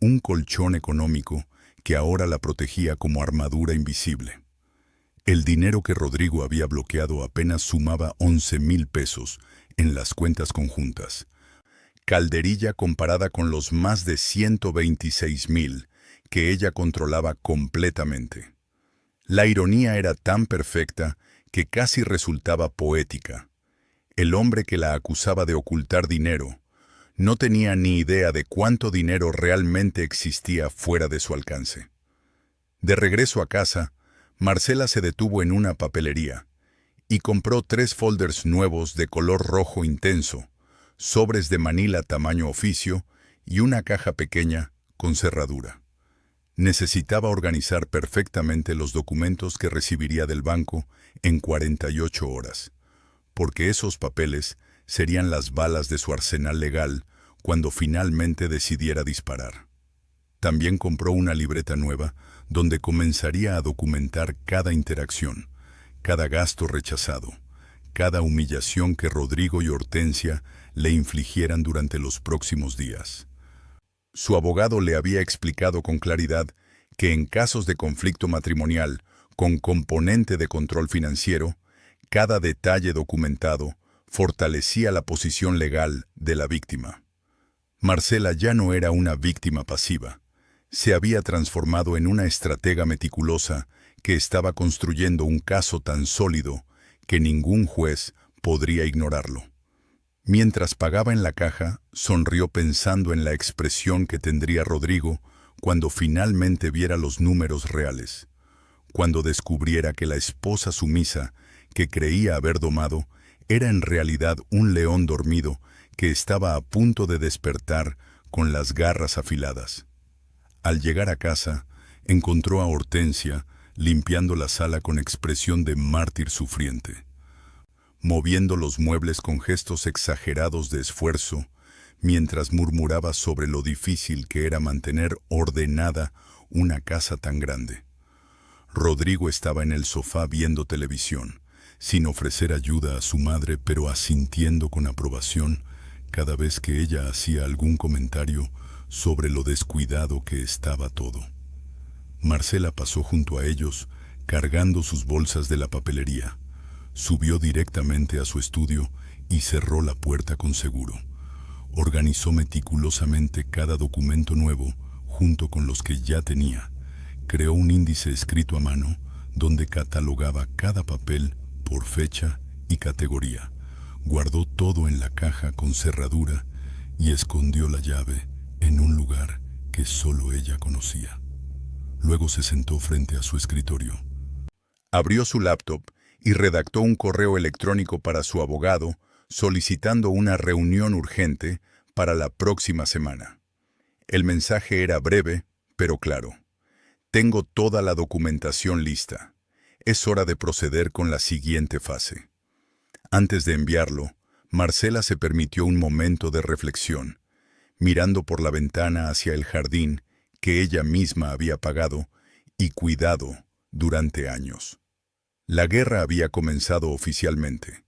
un colchón económico que ahora la protegía como armadura invisible. El dinero que Rodrigo había bloqueado apenas sumaba 11,000 pesos en las cuentas conjuntas. Calderilla comparada con los más de 126,000 que ella controlaba completamente. La ironía era tan perfecta que casi resultaba poética. El hombre que la acusaba de ocultar dinero no tenía ni idea de cuánto dinero realmente existía fuera de su alcance. De regreso a casa, Marcela se detuvo en una papelería y compró 3 folders nuevos de color rojo intenso, sobres de manila tamaño oficio y una caja pequeña con cerradura. Necesitaba organizar perfectamente los documentos que recibiría del banco en 48 horas, porque esos papeles serían las balas de su arsenal legal cuando finalmente decidiera disparar. También compró una libreta nueva donde comenzaría a documentar cada interacción, cada gasto rechazado, cada humillación que Rodrigo y Hortensia le infligieran durante los próximos días. Su abogado le había explicado con claridad que en casos de conflicto matrimonial con componente de control financiero, cada detalle documentado fortalecía la posición legal de la víctima. Marcela ya no era una víctima pasiva. Se había transformado en una estratega meticulosa que estaba construyendo un caso tan sólido que ningún juez podría ignorarlo. Mientras pagaba en la caja, sonrió pensando en la expresión que tendría Rodrigo cuando finalmente viera los números reales, cuando descubriera que la esposa sumisa que creía haber domado era en realidad un león dormido que estaba a punto de despertar con las garras afiladas. Al llegar a casa, encontró a Hortensia limpiando la sala con expresión de mártir sufriente, moviendo los muebles con gestos exagerados de esfuerzo, mientras murmuraba sobre lo difícil que era mantener ordenada una casa tan grande. Rodrigo estaba en el sofá viendo televisión, sin ofrecer ayuda a su madre, pero asintiendo con aprobación cada vez que ella hacía algún comentario sobre lo descuidado que estaba todo. Marcela pasó junto a ellos, cargando sus bolsas de la papelería. Subió directamente a su estudio y cerró la puerta con seguro. Organizó meticulosamente cada documento nuevo, junto con los que ya tenía. Creó un índice escrito a mano, donde catalogaba cada papel por fecha y categoría. Guardó todo en la caja con cerradura y escondió la llave en un lugar que solo ella conocía. Luego se sentó frente a su escritorio. Abrió su laptop y redactó un correo electrónico para su abogado solicitando una reunión urgente para la próxima semana. El mensaje era breve, pero claro. Tengo toda la documentación lista. Es hora de proceder con la siguiente fase. Antes de enviarlo, Marcela se permitió un momento de reflexión, mirando por la ventana hacia el jardín que ella misma había pagado y cuidado durante años. La guerra había comenzado oficialmente,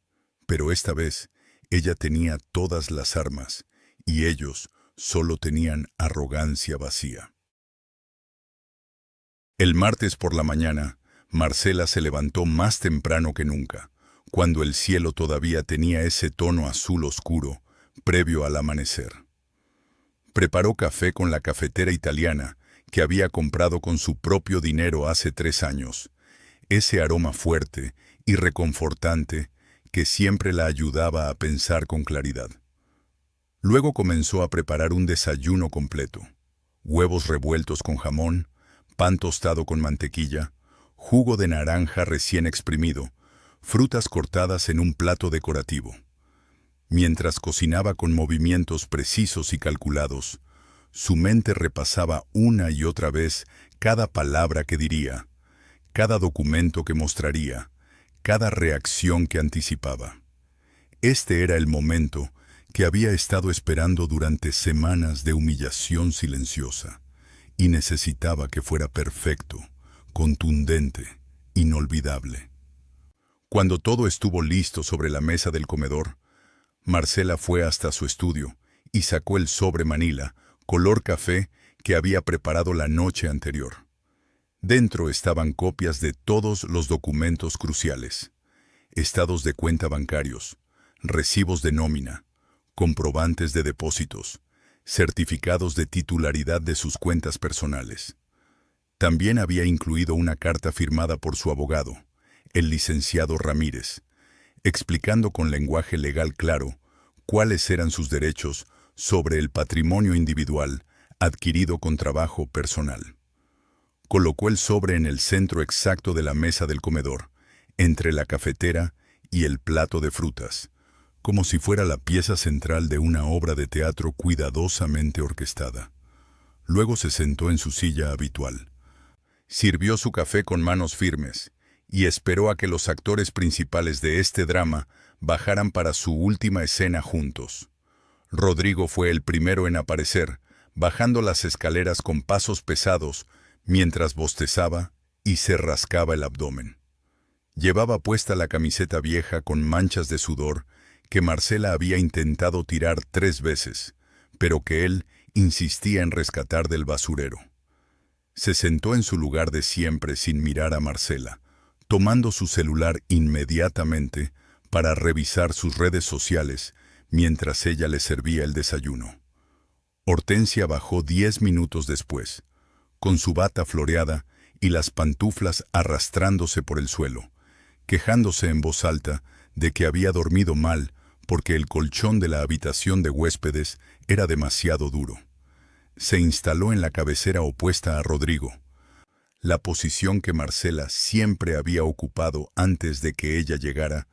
pero esta vez ella tenía todas las armas y ellos solo tenían arrogancia vacía. El martes por la mañana, Marcela se levantó más temprano que nunca, cuando el cielo todavía tenía ese tono azul oscuro, previo al amanecer. Preparó café con la cafetera italiana que había comprado con su propio dinero hace 3 años, ese aroma fuerte y reconfortante que siempre la ayudaba a pensar con claridad. Luego comenzó a preparar un desayuno completo: huevos revueltos con jamón, pan tostado con mantequilla, jugo de naranja recién exprimido, frutas cortadas en un plato decorativo. Mientras cocinaba con movimientos precisos y calculados, su mente repasaba una y otra vez cada palabra que diría, cada documento que mostraría, cada reacción que anticipaba. Este era el momento que había estado esperando durante semanas de humillación silenciosa, y necesitaba que fuera perfecto, contundente, inolvidable. Cuando todo estuvo listo sobre la mesa del comedor, Marcela fue hasta su estudio y sacó el sobre manila, color café, que había preparado la noche anterior. Dentro estaban copias de todos los documentos cruciales: estados de cuenta bancarios, recibos de nómina, comprobantes de depósitos, certificados de titularidad de sus cuentas personales. También había incluido una carta firmada por su abogado, el licenciado Ramírez, explicando con lenguaje legal claro cuáles eran sus derechos sobre el patrimonio individual adquirido con trabajo personal. Colocó el sobre en el centro exacto de la mesa del comedor, entre la cafetera y el plato de frutas, como si fuera la pieza central de una obra de teatro cuidadosamente orquestada. Luego se sentó en su silla habitual. Sirvió su café con manos firmes y esperó a que los actores principales de este drama bajaran para su última escena juntos. Rodrigo fue el primero en aparecer, bajando las escaleras con pasos pesados mientras bostezaba y se rascaba el abdomen. Llevaba puesta la camiseta vieja con manchas de sudor que Marcela había intentado tirar 3 veces, pero que él insistía en rescatar del basurero. Se sentó en su lugar de siempre sin mirar a Marcela, tomando su celular inmediatamente para revisar sus redes sociales mientras ella le servía el desayuno. Hortensia bajó 10 minutos después, con su bata floreada y las pantuflas arrastrándose por el suelo, quejándose en voz alta de que había dormido mal porque el colchón de la habitación de huéspedes era demasiado duro. Se instaló en la cabecera opuesta a Rodrigo, la posición que Marcela siempre había ocupado antes de que ella llegara,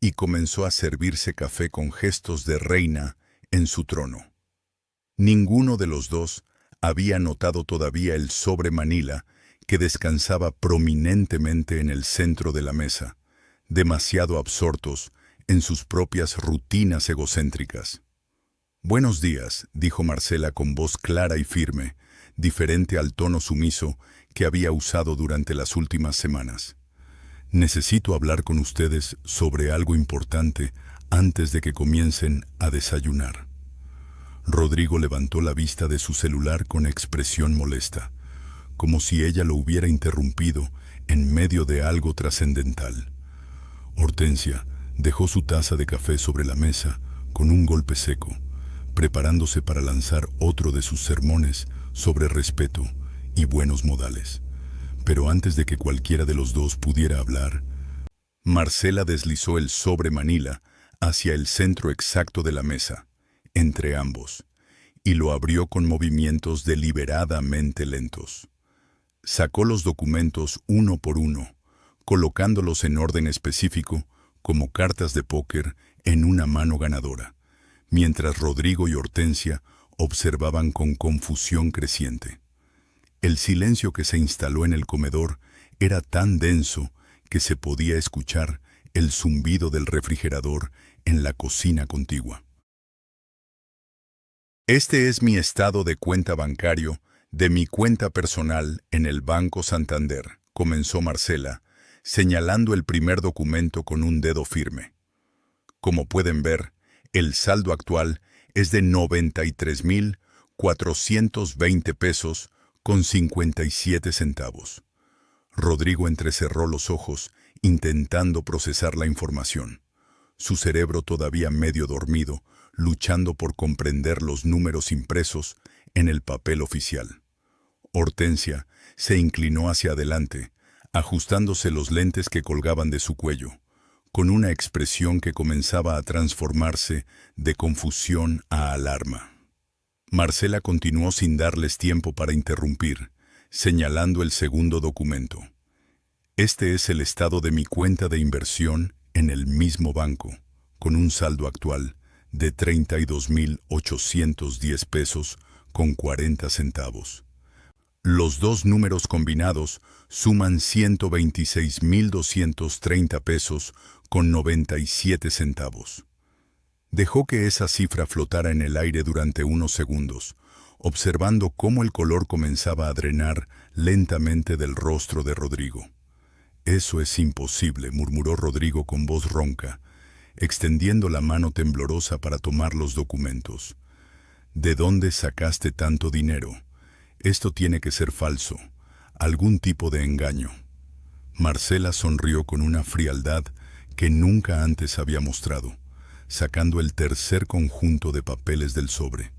y comenzó a servirse café con gestos de reina en su trono. Ninguno de los dos había notado todavía el sobre manila que descansaba prominentemente en el centro de la mesa, demasiado absortos en sus propias rutinas egocéntricas. «Buenos días», dijo Marcela con voz clara y firme, diferente al tono sumiso que había usado durante las últimas semanas. «Necesito hablar con ustedes sobre algo importante antes de que comiencen a desayunar». Rodrigo levantó la vista de su celular con expresión molesta, como si ella lo hubiera interrumpido en medio de algo trascendental. Hortensia dejó su taza de café sobre la mesa con un golpe seco, preparándose para lanzar otro de sus sermones sobre respeto y buenos modales. Pero antes de que cualquiera de los dos pudiera hablar, Marcela deslizó el sobre manila hacia el centro exacto de la mesa, entre ambos, y lo abrió con movimientos deliberadamente lentos. Sacó los documentos uno por uno, colocándolos en orden específico como cartas de póker en una mano ganadora, mientras Rodrigo y Hortensia observaban con confusión creciente. El silencio que se instaló en el comedor era tan denso que se podía escuchar el zumbido del refrigerador en la cocina contigua. «Este es mi estado de cuenta bancario de mi cuenta personal en el Banco Santander», comenzó Marcela, señalando el primer documento con un dedo firme. Como pueden ver, el saldo actual es de 93,420 pesos con 57 centavos. Rodrigo entrecerró los ojos, intentando procesar la información. Su cerebro todavía medio dormido, luchando por comprender los números impresos en el papel oficial. Hortensia se inclinó hacia adelante, ajustándose los lentes que colgaban de su cuello, con una expresión que comenzaba a transformarse de confusión a alarma. Marcela continuó sin darles tiempo para interrumpir, señalando el segundo documento. «Este es el estado de mi cuenta de inversión en el mismo banco, con un saldo actual de 32.810 pesos con 40 centavos. Los dos números combinados suman 126.230 pesos con 97 centavos. Dejó que esa cifra flotara en el aire durante unos segundos, observando cómo el color comenzaba a drenar lentamente del rostro de Rodrigo. «Eso es imposible», murmuró Rodrigo con voz ronca, extendiendo la mano temblorosa para tomar los documentos. «¿De dónde sacaste tanto dinero? Esto tiene que ser falso, algún tipo de engaño». Marcela sonrió con una frialdad que nunca antes había mostrado, sacando el tercer conjunto de papeles del sobre.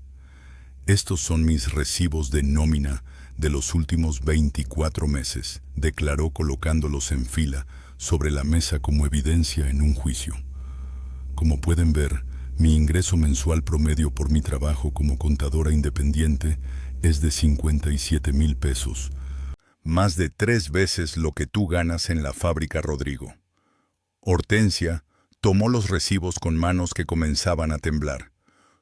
«Estos son mis recibos de nómina de los últimos 24 meses», declaró colocándolos en fila sobre la mesa como evidencia en un juicio. «Como pueden ver, mi ingreso mensual promedio por mi trabajo como contadora independiente es de 57,000 pesos. Más de 3 veces lo que tú ganas en la fábrica, Rodrigo». Hortensia tomó los recibos con manos que comenzaban a temblar,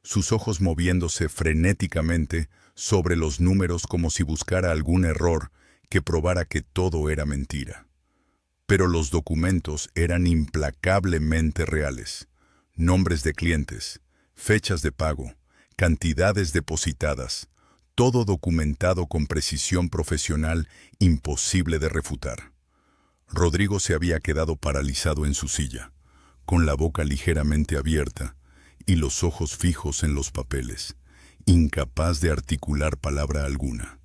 sus ojos moviéndose frenéticamente sobre los números como si buscara algún error que probara que todo era mentira. Pero los documentos eran implacablemente reales. Nombres de clientes, fechas de pago, cantidades depositadas, todo documentado con precisión profesional imposible de refutar. Rodrigo se había quedado paralizado en su silla, con la boca ligeramente abierta y los ojos fijos en los papeles, incapaz de articular palabra alguna.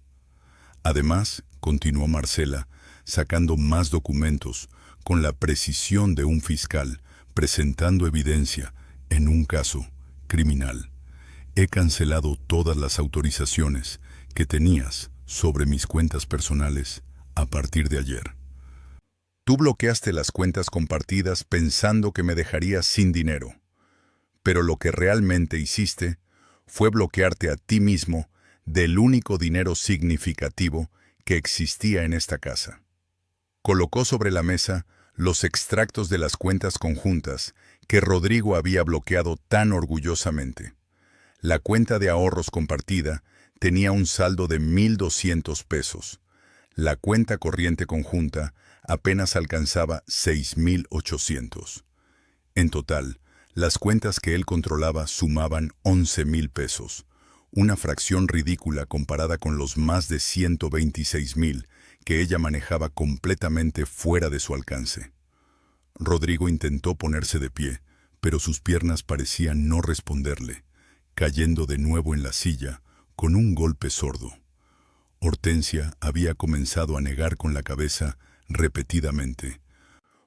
Además, continuó Marcela, sacando más documentos con la precisión de un fiscal, presentando evidencia en un caso criminal. «He cancelado todas las autorizaciones que tenías sobre mis cuentas personales a partir de ayer». Tú bloqueaste las cuentas compartidas pensando que me dejarías sin dinero. Pero lo que realmente hiciste fue bloquearte a ti mismo del único dinero significativo que existía en esta casa. Colocó sobre la mesa los extractos de las cuentas conjuntas que Rodrigo había bloqueado tan orgullosamente. La cuenta de ahorros compartida tenía un saldo de 1,200 pesos. La cuenta corriente conjunta apenas alcanzaba 6,800. En total, las cuentas que él controlaba sumaban 11,000 pesos, una fracción ridícula comparada con los más de 126,000 que ella manejaba completamente fuera de su alcance. Rodrigo intentó ponerse de pie, pero sus piernas parecían no responderle, cayendo de nuevo en la silla con un golpe sordo. Hortensia había comenzado a negar con la cabeza repetidamente,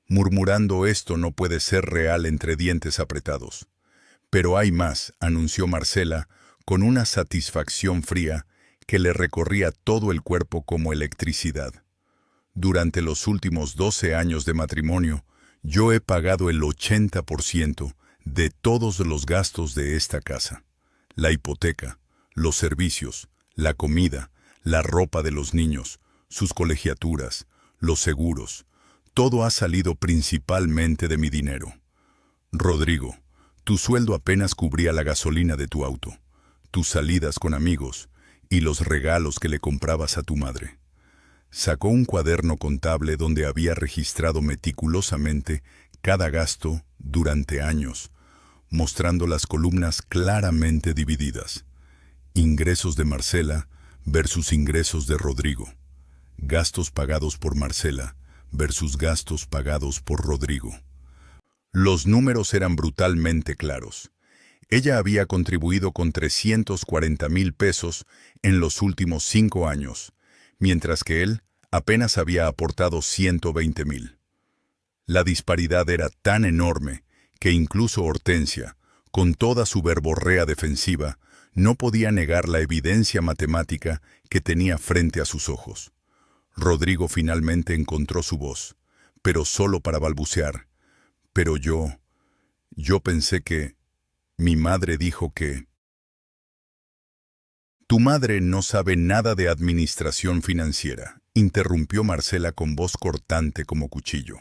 murmurando «esto no puede ser real» entre dientes apretados. «Pero hay más», anunció Marcela con una satisfacción fría que le recorría todo el cuerpo como electricidad. «Durante los últimos 12 años de matrimonio, yo he pagado el 80% de todos los gastos de esta casa. La hipoteca, los servicios, la comida, la ropa de los niños, sus colegiaturas, los seguros. Todo ha salido principalmente de mi dinero. Rodrigo, tu sueldo apenas cubría la gasolina de tu auto, tus salidas con amigos y los regalos que le comprabas a tu madre». Sacó un cuaderno contable donde había registrado meticulosamente cada gasto durante años, mostrando las columnas claramente divididas. Ingresos de Marcela versus ingresos de Rodrigo. Gastos pagados por Marcela versus gastos pagados por Rodrigo. Los números eran brutalmente claros. Ella había contribuido con 340,000 pesos en los últimos 5 años, mientras que él apenas había aportado 120,000. La disparidad era tan enorme que incluso Hortensia, con toda su verborrea defensiva, no podía negar la evidencia matemática que tenía frente a sus ojos. Rodrigo finalmente encontró su voz, pero solo para balbucear. «Pero yo pensé que... mi madre dijo que...». «Tu madre no sabe nada de administración financiera», interrumpió Marcela con voz cortante como cuchillo.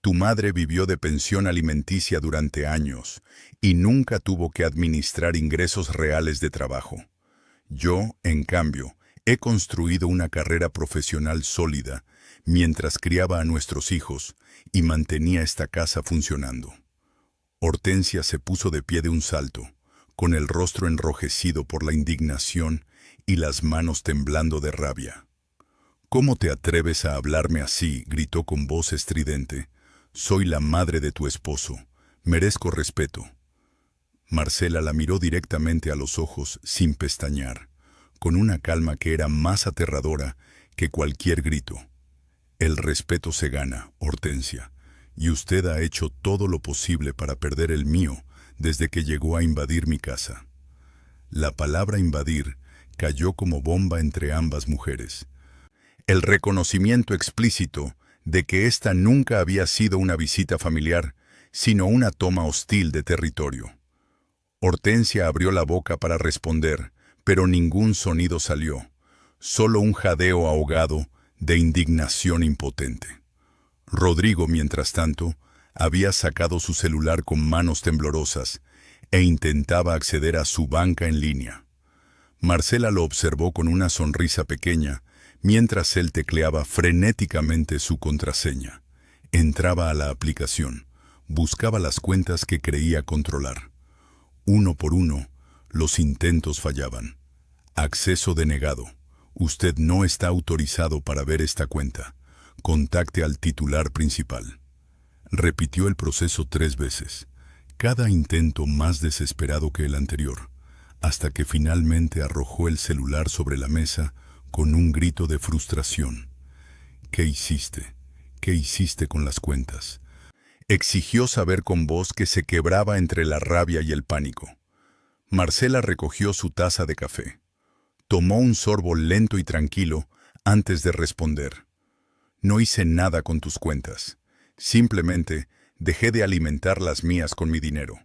Tu madre vivió de pensión alimenticia durante años y nunca tuvo que administrar ingresos reales de trabajo. Yo, en cambio, he construido una carrera profesional sólida mientras criaba a nuestros hijos y mantenía esta casa funcionando. Hortensia se puso de pie de un salto, con el rostro enrojecido por la indignación y las manos temblando de rabia. «¿Cómo te atreves a hablarme así?», gritó con voz estridente. «Soy la madre de tu esposo. Merezco respeto». Marcela la miró directamente a los ojos sin pestañear, con una calma que era más aterradora que cualquier grito. «El respeto se gana, Hortensia, y usted ha hecho todo lo posible para perder el mío desde que llegó a invadir mi casa». La palabra invadir cayó como bomba entre ambas mujeres. El reconocimiento explícito de que esta nunca había sido una visita familiar, sino una toma hostil de territorio. Hortensia abrió la boca para responder, pero ningún sonido salió, solo un jadeo ahogado de indignación impotente. Rodrigo, mientras tanto, había sacado su celular con manos temblorosas e intentaba acceder a su banca en línea. Marcela lo observó con una sonrisa pequeña, mientras él tecleaba frenéticamente su contraseña. Entraba a la aplicación, buscaba las cuentas que creía controlar. Uno por uno, los intentos fallaban. «Acceso denegado. Usted no está autorizado para ver esta cuenta. Contacte al titular principal». Repitió el proceso 3 veces, cada intento más desesperado que el anterior, hasta que finalmente arrojó el celular sobre la mesa con un grito de frustración. «¿Qué hiciste? ¿Qué hiciste con las cuentas?», exigió saber con voz que se quebraba entre la rabia y el pánico. Marcela recogió su taza de café. Tomó un sorbo lento y tranquilo antes de responder. «No hice nada con tus cuentas. Simplemente dejé de alimentar las mías con mi dinero.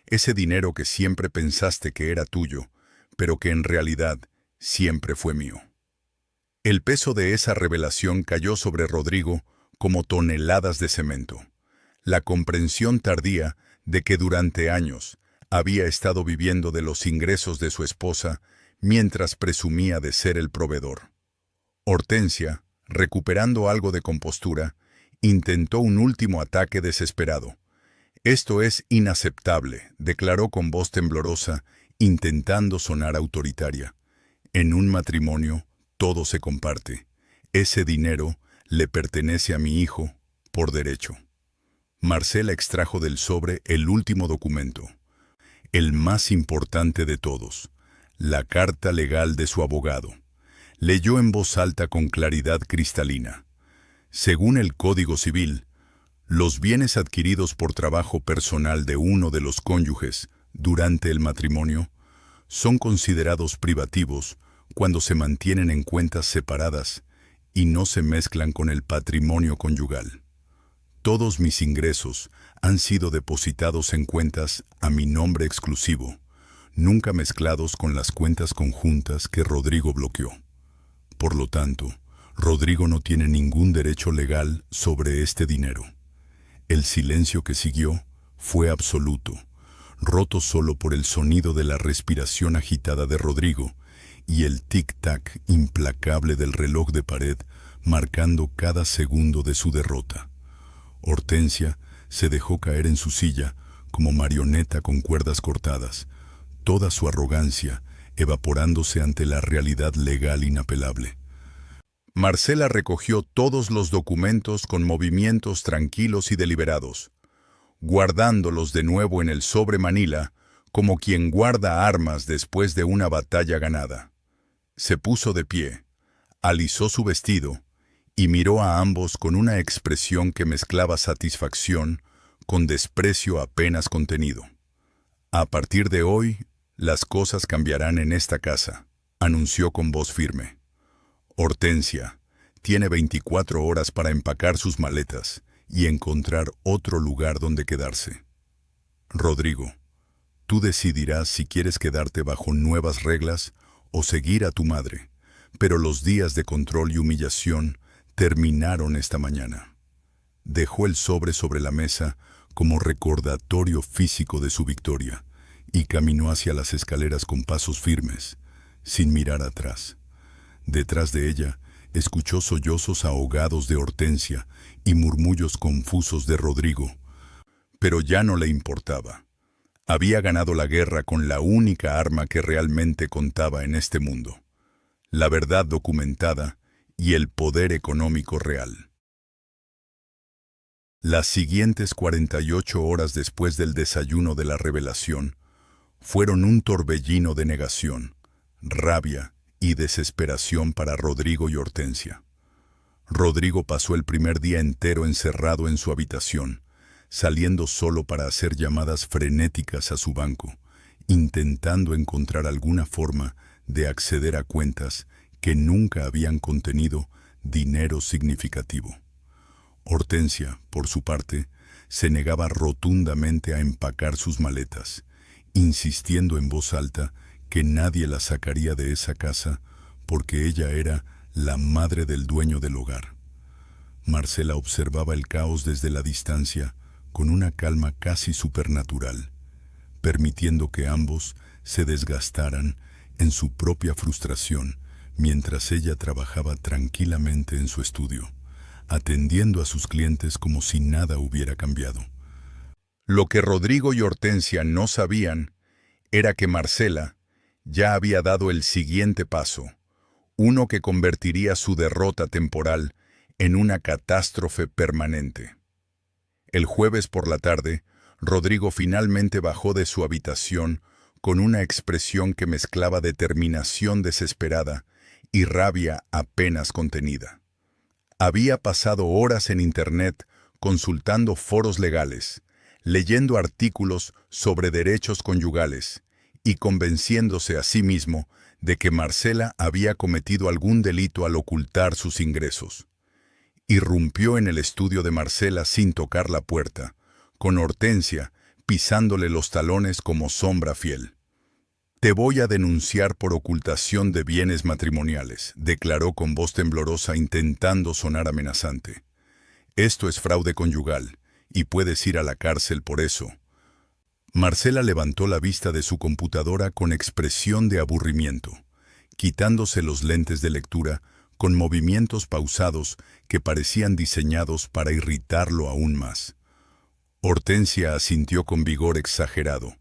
Ese dinero que siempre pensaste que era tuyo, pero que en realidad siempre fue mío». El peso de esa revelación cayó sobre Rodrigo como toneladas de cemento. La comprensión tardía de que durante años había estado viviendo de los ingresos de su esposa mientras presumía de ser el proveedor. Hortensia, recuperando algo de compostura, intentó un último ataque desesperado. «Esto es inaceptable», declaró con voz temblorosa, intentando sonar autoritaria. «En un matrimonio, todo se comparte. Ese dinero le pertenece a mi hijo, por derecho». Marcela extrajo del sobre el último documento, el más importante de todos, la carta legal de su abogado. Leyó en voz alta con claridad cristalina. Según el Código Civil, los bienes adquiridos por trabajo personal de uno de los cónyuges durante el matrimonio son considerados privativos cuando se mantienen en cuentas separadas y no se mezclan con el patrimonio conyugal. Todos mis ingresos han sido depositados en cuentas a mi nombre exclusivo, nunca mezclados con las cuentas conjuntas que Rodrigo bloqueó. Por lo tanto, Rodrigo no tiene ningún derecho legal sobre este dinero. El silencio que siguió fue absoluto, roto solo por el sonido de la respiración agitada de Rodrigo y el tic-tac implacable del reloj de pared marcando cada segundo de su derrota. Hortensia se dejó caer en su silla como marioneta con cuerdas cortadas, toda su arrogancia evaporándose ante la realidad legal inapelable. Marcela recogió todos los documentos con movimientos tranquilos y deliberados, guardándolos de nuevo en el sobre manila como quien guarda armas después de una batalla ganada. Se puso de pie, alisó su vestido y miró a ambos con una expresión que mezclaba satisfacción con desprecio apenas contenido. «A partir de hoy, las cosas cambiarán en esta casa», anunció con voz firme. «Hortensia tiene 24 horas para empacar sus maletas y encontrar otro lugar donde quedarse. Rodrigo, tú decidirás si quieres quedarte bajo nuevas reglas o seguir a tu madre, pero los días de control y humillación terminaron esta mañana». Dejó el sobre la mesa como recordatorio físico de su victoria y caminó hacia las escaleras con pasos firmes, sin mirar atrás. Detrás de ella, escuchó sollozos ahogados de Hortensia y murmullos confusos de Rodrigo. Pero ya no le importaba. Había ganado la guerra con la única arma que realmente contaba en este mundo: la verdad documentada y el poder económico real. Las siguientes 48 horas después del desayuno de la revelación fueron un torbellino de negación, rabia y desesperación para Rodrigo y Hortensia. Rodrigo pasó el primer día entero encerrado en su habitación, saliendo solo para hacer llamadas frenéticas a su banco, intentando encontrar alguna forma de acceder a cuentas que nunca habían contenido dinero significativo. Hortensia, por su parte, se negaba rotundamente a empacar sus maletas, insistiendo en voz alta que nadie la sacaría de esa casa porque ella era la madre del dueño del hogar. Marcela observaba el caos desde la distancia con una calma casi supernatural, permitiendo que ambos se desgastaran en su propia frustración mientras ella trabajaba tranquilamente en su estudio, atendiendo a sus clientes como si nada hubiera cambiado. Lo que Rodrigo y Hortensia no sabían era que Marcela ya había dado el siguiente paso, uno que convertiría su derrota temporal en una catástrofe permanente. El jueves por la tarde, Rodrigo finalmente bajó de su habitación con una expresión que mezclaba determinación desesperada y rabia apenas contenida. Había pasado horas en Internet consultando foros legales, leyendo artículos sobre derechos conyugales y convenciéndose a sí mismo de que Marcela había cometido algún delito al ocultar sus ingresos. Irrumpió en el estudio de Marcela sin tocar la puerta, con Hortensia pisándole los talones como sombra fiel. «Te voy a denunciar por ocultación de bienes matrimoniales», declaró con voz temblorosa intentando sonar amenazante. «Esto es fraude conyugal, y puedes ir a la cárcel por eso». Marcela levantó la vista de su computadora con expresión de aburrimiento, quitándose los lentes de lectura con movimientos pausados que parecían diseñados para irritarlo aún más. Hortensia asintió con vigor exagerado,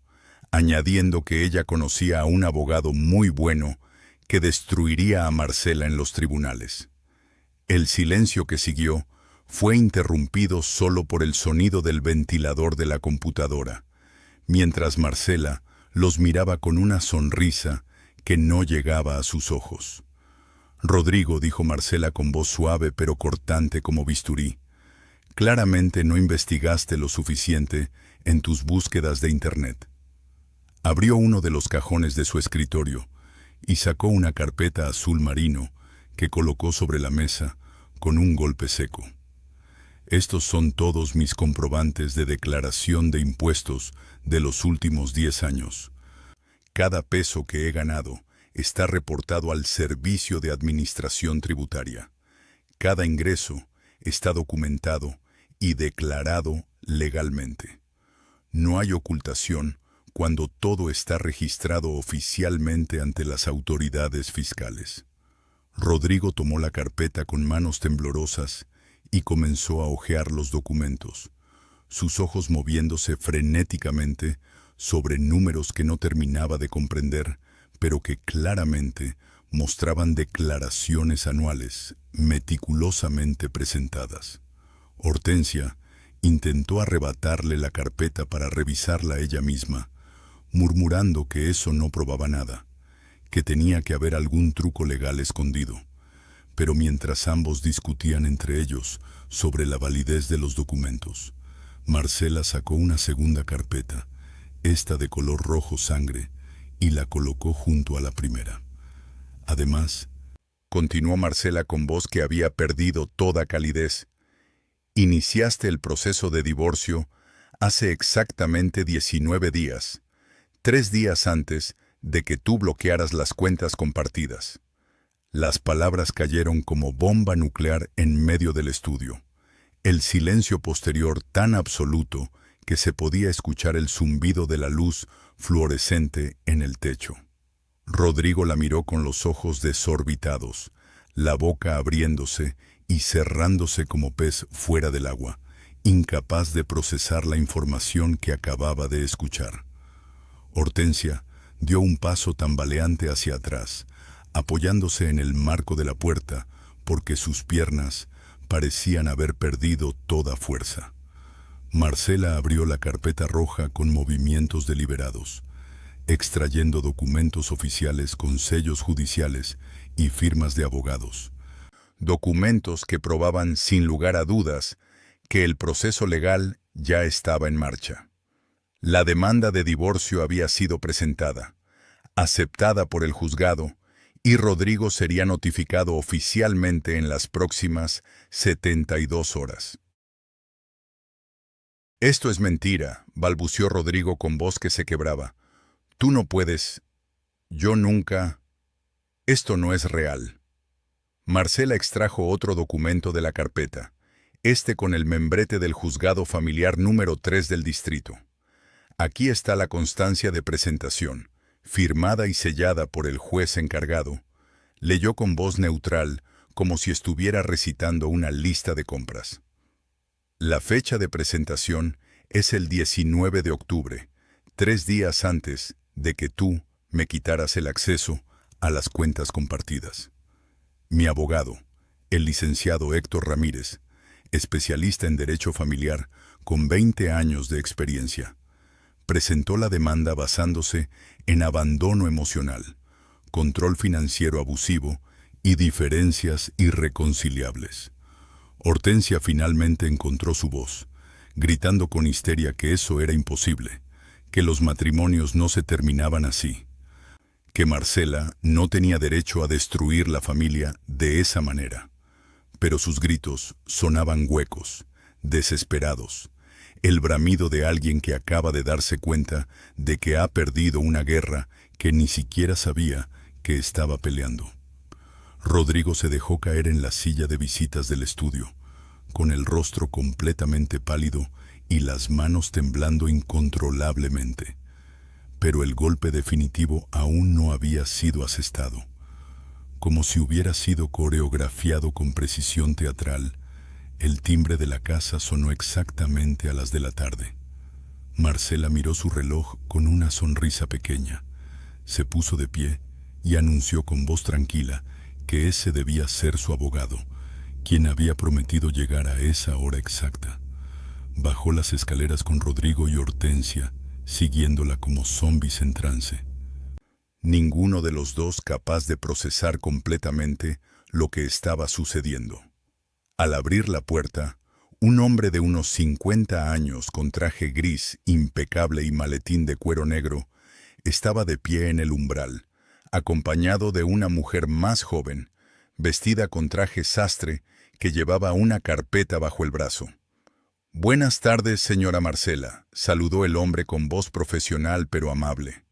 añadiendo que ella conocía a un abogado muy bueno que destruiría a Marcela en los tribunales. El silencio que siguió fue interrumpido solo por el sonido del ventilador de la computadora, mientras Marcela los miraba con una sonrisa que no llegaba a sus ojos. «Rodrigo», dijo Marcela con voz suave pero cortante como bisturí, «claramente no investigaste lo suficiente en tus búsquedas de Internet». Abrió uno de los cajones de su escritorio y sacó una carpeta azul marino que colocó sobre la mesa con un golpe seco. «Estos son todos mis comprobantes de declaración de impuestos de los últimos 10 años. Cada peso que he ganado está reportado al Servicio de Administración Tributaria. Cada ingreso está documentado y declarado legalmente. No hay ocultación cuando todo está registrado oficialmente ante las autoridades fiscales». Rodrigo tomó la carpeta con manos temblorosas y comenzó a hojear los documentos, sus ojos moviéndose frenéticamente sobre números que no terminaba de comprender, pero que claramente mostraban declaraciones anuales meticulosamente presentadas. Hortensia intentó arrebatarle la carpeta para revisarla ella misma, murmurando que eso no probaba nada, que tenía que haber algún truco legal escondido. Pero mientras ambos discutían entre ellos sobre la validez de los documentos, Marcela sacó una segunda carpeta, esta de color rojo sangre, y la colocó junto a la primera. Además, continuó Marcela con voz que había perdido toda calidez, iniciaste el proceso de divorcio hace exactamente 19 días, 3 días antes de que tú bloquearas las cuentas compartidas. Las palabras cayeron como bomba nuclear en medio del estudio. El silencio posterior tan absoluto que se podía escuchar el zumbido de la luz fluorescente en el techo. Rodrigo la miró con los ojos desorbitados, la boca abriéndose y cerrándose como pez fuera del agua, incapaz de procesar la información que acababa de escuchar. Hortensia dio un paso tambaleante hacia atrás, apoyándose en el marco de la puerta, porque sus piernas parecían haber perdido toda fuerza. Marcela abrió la carpeta roja con movimientos deliberados, extrayendo documentos oficiales con sellos judiciales y firmas de abogados. Documentos que probaban sin lugar a dudas que el proceso legal ya estaba en marcha. La demanda de divorcio había sido presentada, aceptada por el juzgado, y Rodrigo sería notificado oficialmente en las próximas 72 horas. «Esto es mentira», balbució Rodrigo con voz que se quebraba. «Tú no puedes. Yo nunca. Esto no es real». Marcela extrajo otro documento de la carpeta, este con el membrete del juzgado familiar número 3 del distrito. Aquí está la constancia de presentación, firmada y sellada por el juez encargado. Leyó con voz neutral, como si estuviera recitando una lista de compras. La fecha de presentación es el 19 de octubre, 3 días antes de que tú me quitaras el acceso a las cuentas compartidas. Mi abogado, el licenciado Héctor Ramírez, especialista en derecho familiar con 20 años de experiencia, presentó la demanda basándose en abandono emocional, control financiero abusivo y diferencias irreconciliables. Hortensia finalmente encontró su voz, gritando con histeria que eso era imposible, que los matrimonios no se terminaban así, que Marcela no tenía derecho a destruir la familia de esa manera. Pero sus gritos sonaban huecos, desesperados, el bramido de alguien que acaba de darse cuenta de que ha perdido una guerra que ni siquiera sabía que estaba peleando. Rodrigo se dejó caer en la silla de visitas del estudio, con el rostro completamente pálido y las manos temblando incontrolablemente. Pero el golpe definitivo aún no había sido asestado. Como si hubiera sido coreografiado con precisión teatral, el timbre de la casa sonó exactamente a las de la tarde. Marcela miró su reloj con una sonrisa pequeña, se puso de pie y anunció con voz tranquila que ese debía ser su abogado, quien había prometido llegar a esa hora exacta. Bajó las escaleras con Rodrigo y Hortensia, siguiéndola como zombies en trance. Ninguno de los dos capaz de procesar completamente lo que estaba sucediendo. Al abrir la puerta, un hombre de unos 50 años con traje gris, impecable y maletín de cuero negro, estaba de pie en el umbral, acompañado de una mujer más joven, vestida con traje sastre, que llevaba una carpeta bajo el brazo. «Buenas tardes, señora Marcela», saludó el hombre con voz profesional pero amable.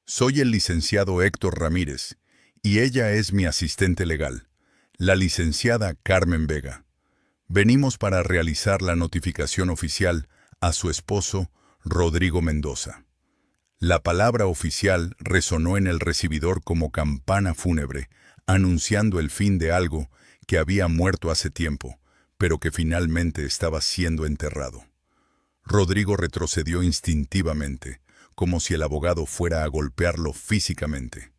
«Soy el licenciado Héctor Ramírez, y ella es mi asistente legal, la licenciada Carmen Vega. Venimos para realizar la notificación oficial a su esposo, Rodrigo Mendoza». La palabra oficial resonó en el recibidor como campana fúnebre, anunciando el fin de algo que había muerto hace tiempo, pero que finalmente estaba siendo enterrado. Rodrigo retrocedió instintivamente, como si el abogado fuera a golpearlo físicamente.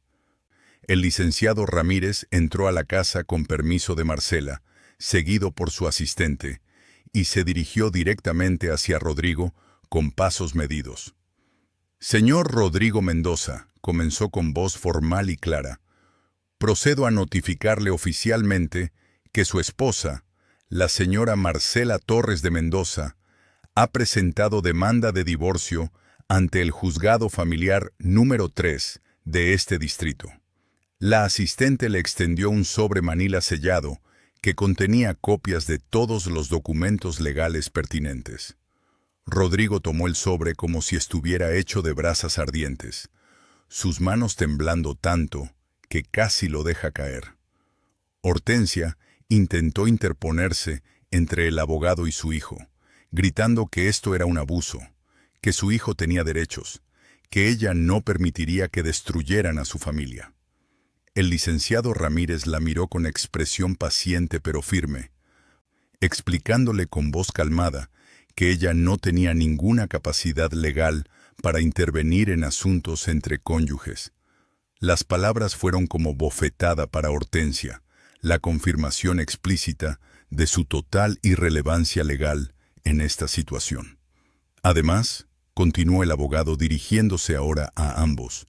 El licenciado Ramírez entró a la casa con permiso de Marcela, seguido por su asistente, y se dirigió directamente hacia Rodrigo con pasos medidos. «Señor Rodrigo Mendoza», comenzó con voz formal y clara, «procedo a notificarle oficialmente que su esposa, la señora Marcela Torres de Mendoza, ha presentado demanda de divorcio ante el juzgado familiar número 3 de este distrito». La asistente le extendió un sobre manila sellado que contenía copias de todos los documentos legales pertinentes. Rodrigo tomó el sobre como si estuviera hecho de brasas ardientes, sus manos temblando tanto que casi lo deja caer. Hortensia intentó interponerse entre el abogado y su hijo, gritando que esto era un abuso, que su hijo tenía derechos, que ella no permitiría que destruyeran a su familia. El licenciado Ramírez la miró con expresión paciente pero firme, explicándole con voz calmada que ella no tenía ninguna capacidad legal para intervenir en asuntos entre cónyuges. Las palabras fueron como bofetada para Hortensia, la confirmación explícita de su total irrelevancia legal en esta situación. Además, continuó el abogado dirigiéndose ahora a ambos,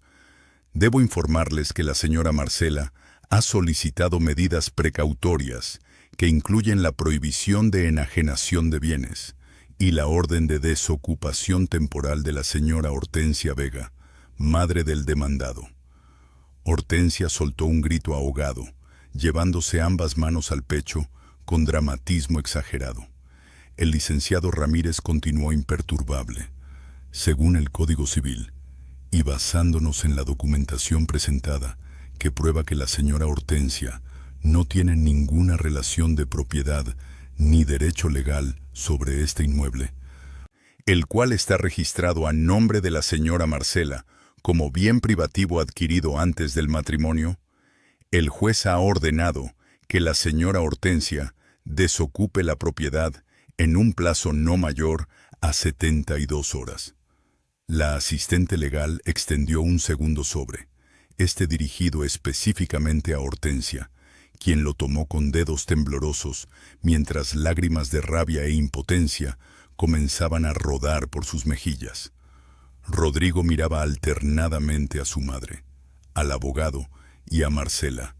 debo informarles que la señora Marcela ha solicitado medidas precautorias que incluyen la prohibición de enajenación de bienes y la orden de desocupación temporal de la señora Hortensia Vega, madre del demandado. Hortensia soltó un grito ahogado, llevándose ambas manos al pecho con dramatismo exagerado. El licenciado Ramírez continuó imperturbable. Según el Código Civil, y basándonos en la documentación presentada, que prueba que la señora Hortensia no tiene ninguna relación de propiedad ni derecho legal sobre este inmueble, el cual está registrado a nombre de la señora Marcela como bien privativo adquirido antes del matrimonio, el juez ha ordenado que la señora Hortensia desocupe la propiedad en un plazo no mayor a 72 horas. La asistente legal extendió un segundo sobre, este dirigido específicamente a Hortensia, quien lo tomó con dedos temblorosos mientras lágrimas de rabia e impotencia comenzaban a rodar por sus mejillas. Rodrigo miraba alternadamente a su madre, al abogado y a Marcela,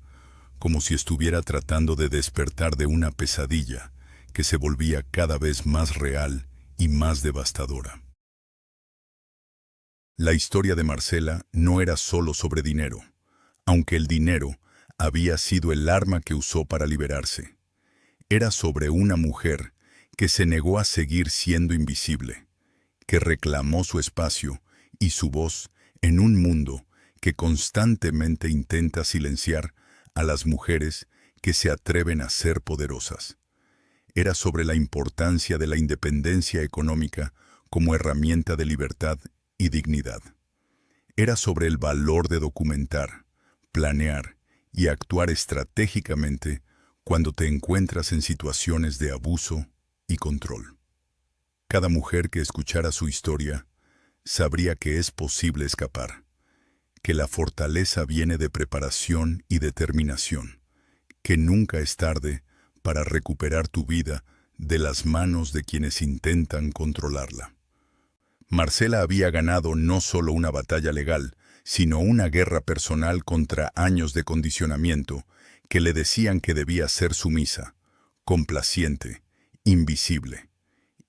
como si estuviera tratando de despertar de una pesadilla que se volvía cada vez más real y más devastadora. La historia de Marcela no era solo sobre dinero, aunque el dinero había sido el arma que usó para liberarse. Era sobre una mujer que se negó a seguir siendo invisible, que reclamó su espacio y su voz en un mundo que constantemente intenta silenciar a las mujeres que se atreven a ser poderosas. Era sobre la importancia de la independencia económica como herramienta de libertad y dignidad. Era sobre el valor de documentar, planear y actuar estratégicamente cuando te encuentras en situaciones de abuso y control. Cada mujer que escuchara su historia sabría que es posible escapar, que la fortaleza viene de preparación y determinación, que nunca es tarde para recuperar tu vida de las manos de quienes intentan controlarla. Marcela había ganado no solo una batalla legal, sino una guerra personal contra años de condicionamiento que le decían que debía ser sumisa, complaciente, invisible.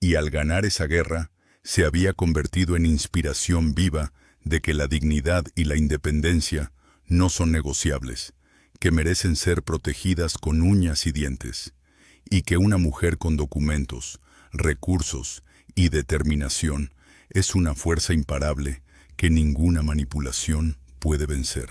Y al ganar esa guerra, se había convertido en inspiración viva de que la dignidad y la independencia no son negociables, que merecen ser protegidas con uñas y dientes, y que una mujer con documentos, recursos y determinación es una fuerza imparable que ninguna manipulación puede vencer.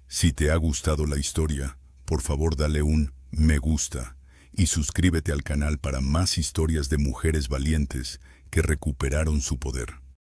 Si te ha gustado la historia, por favor dale un me gusta y suscríbete al canal para más historias de mujeres valientes que recuperaron su poder.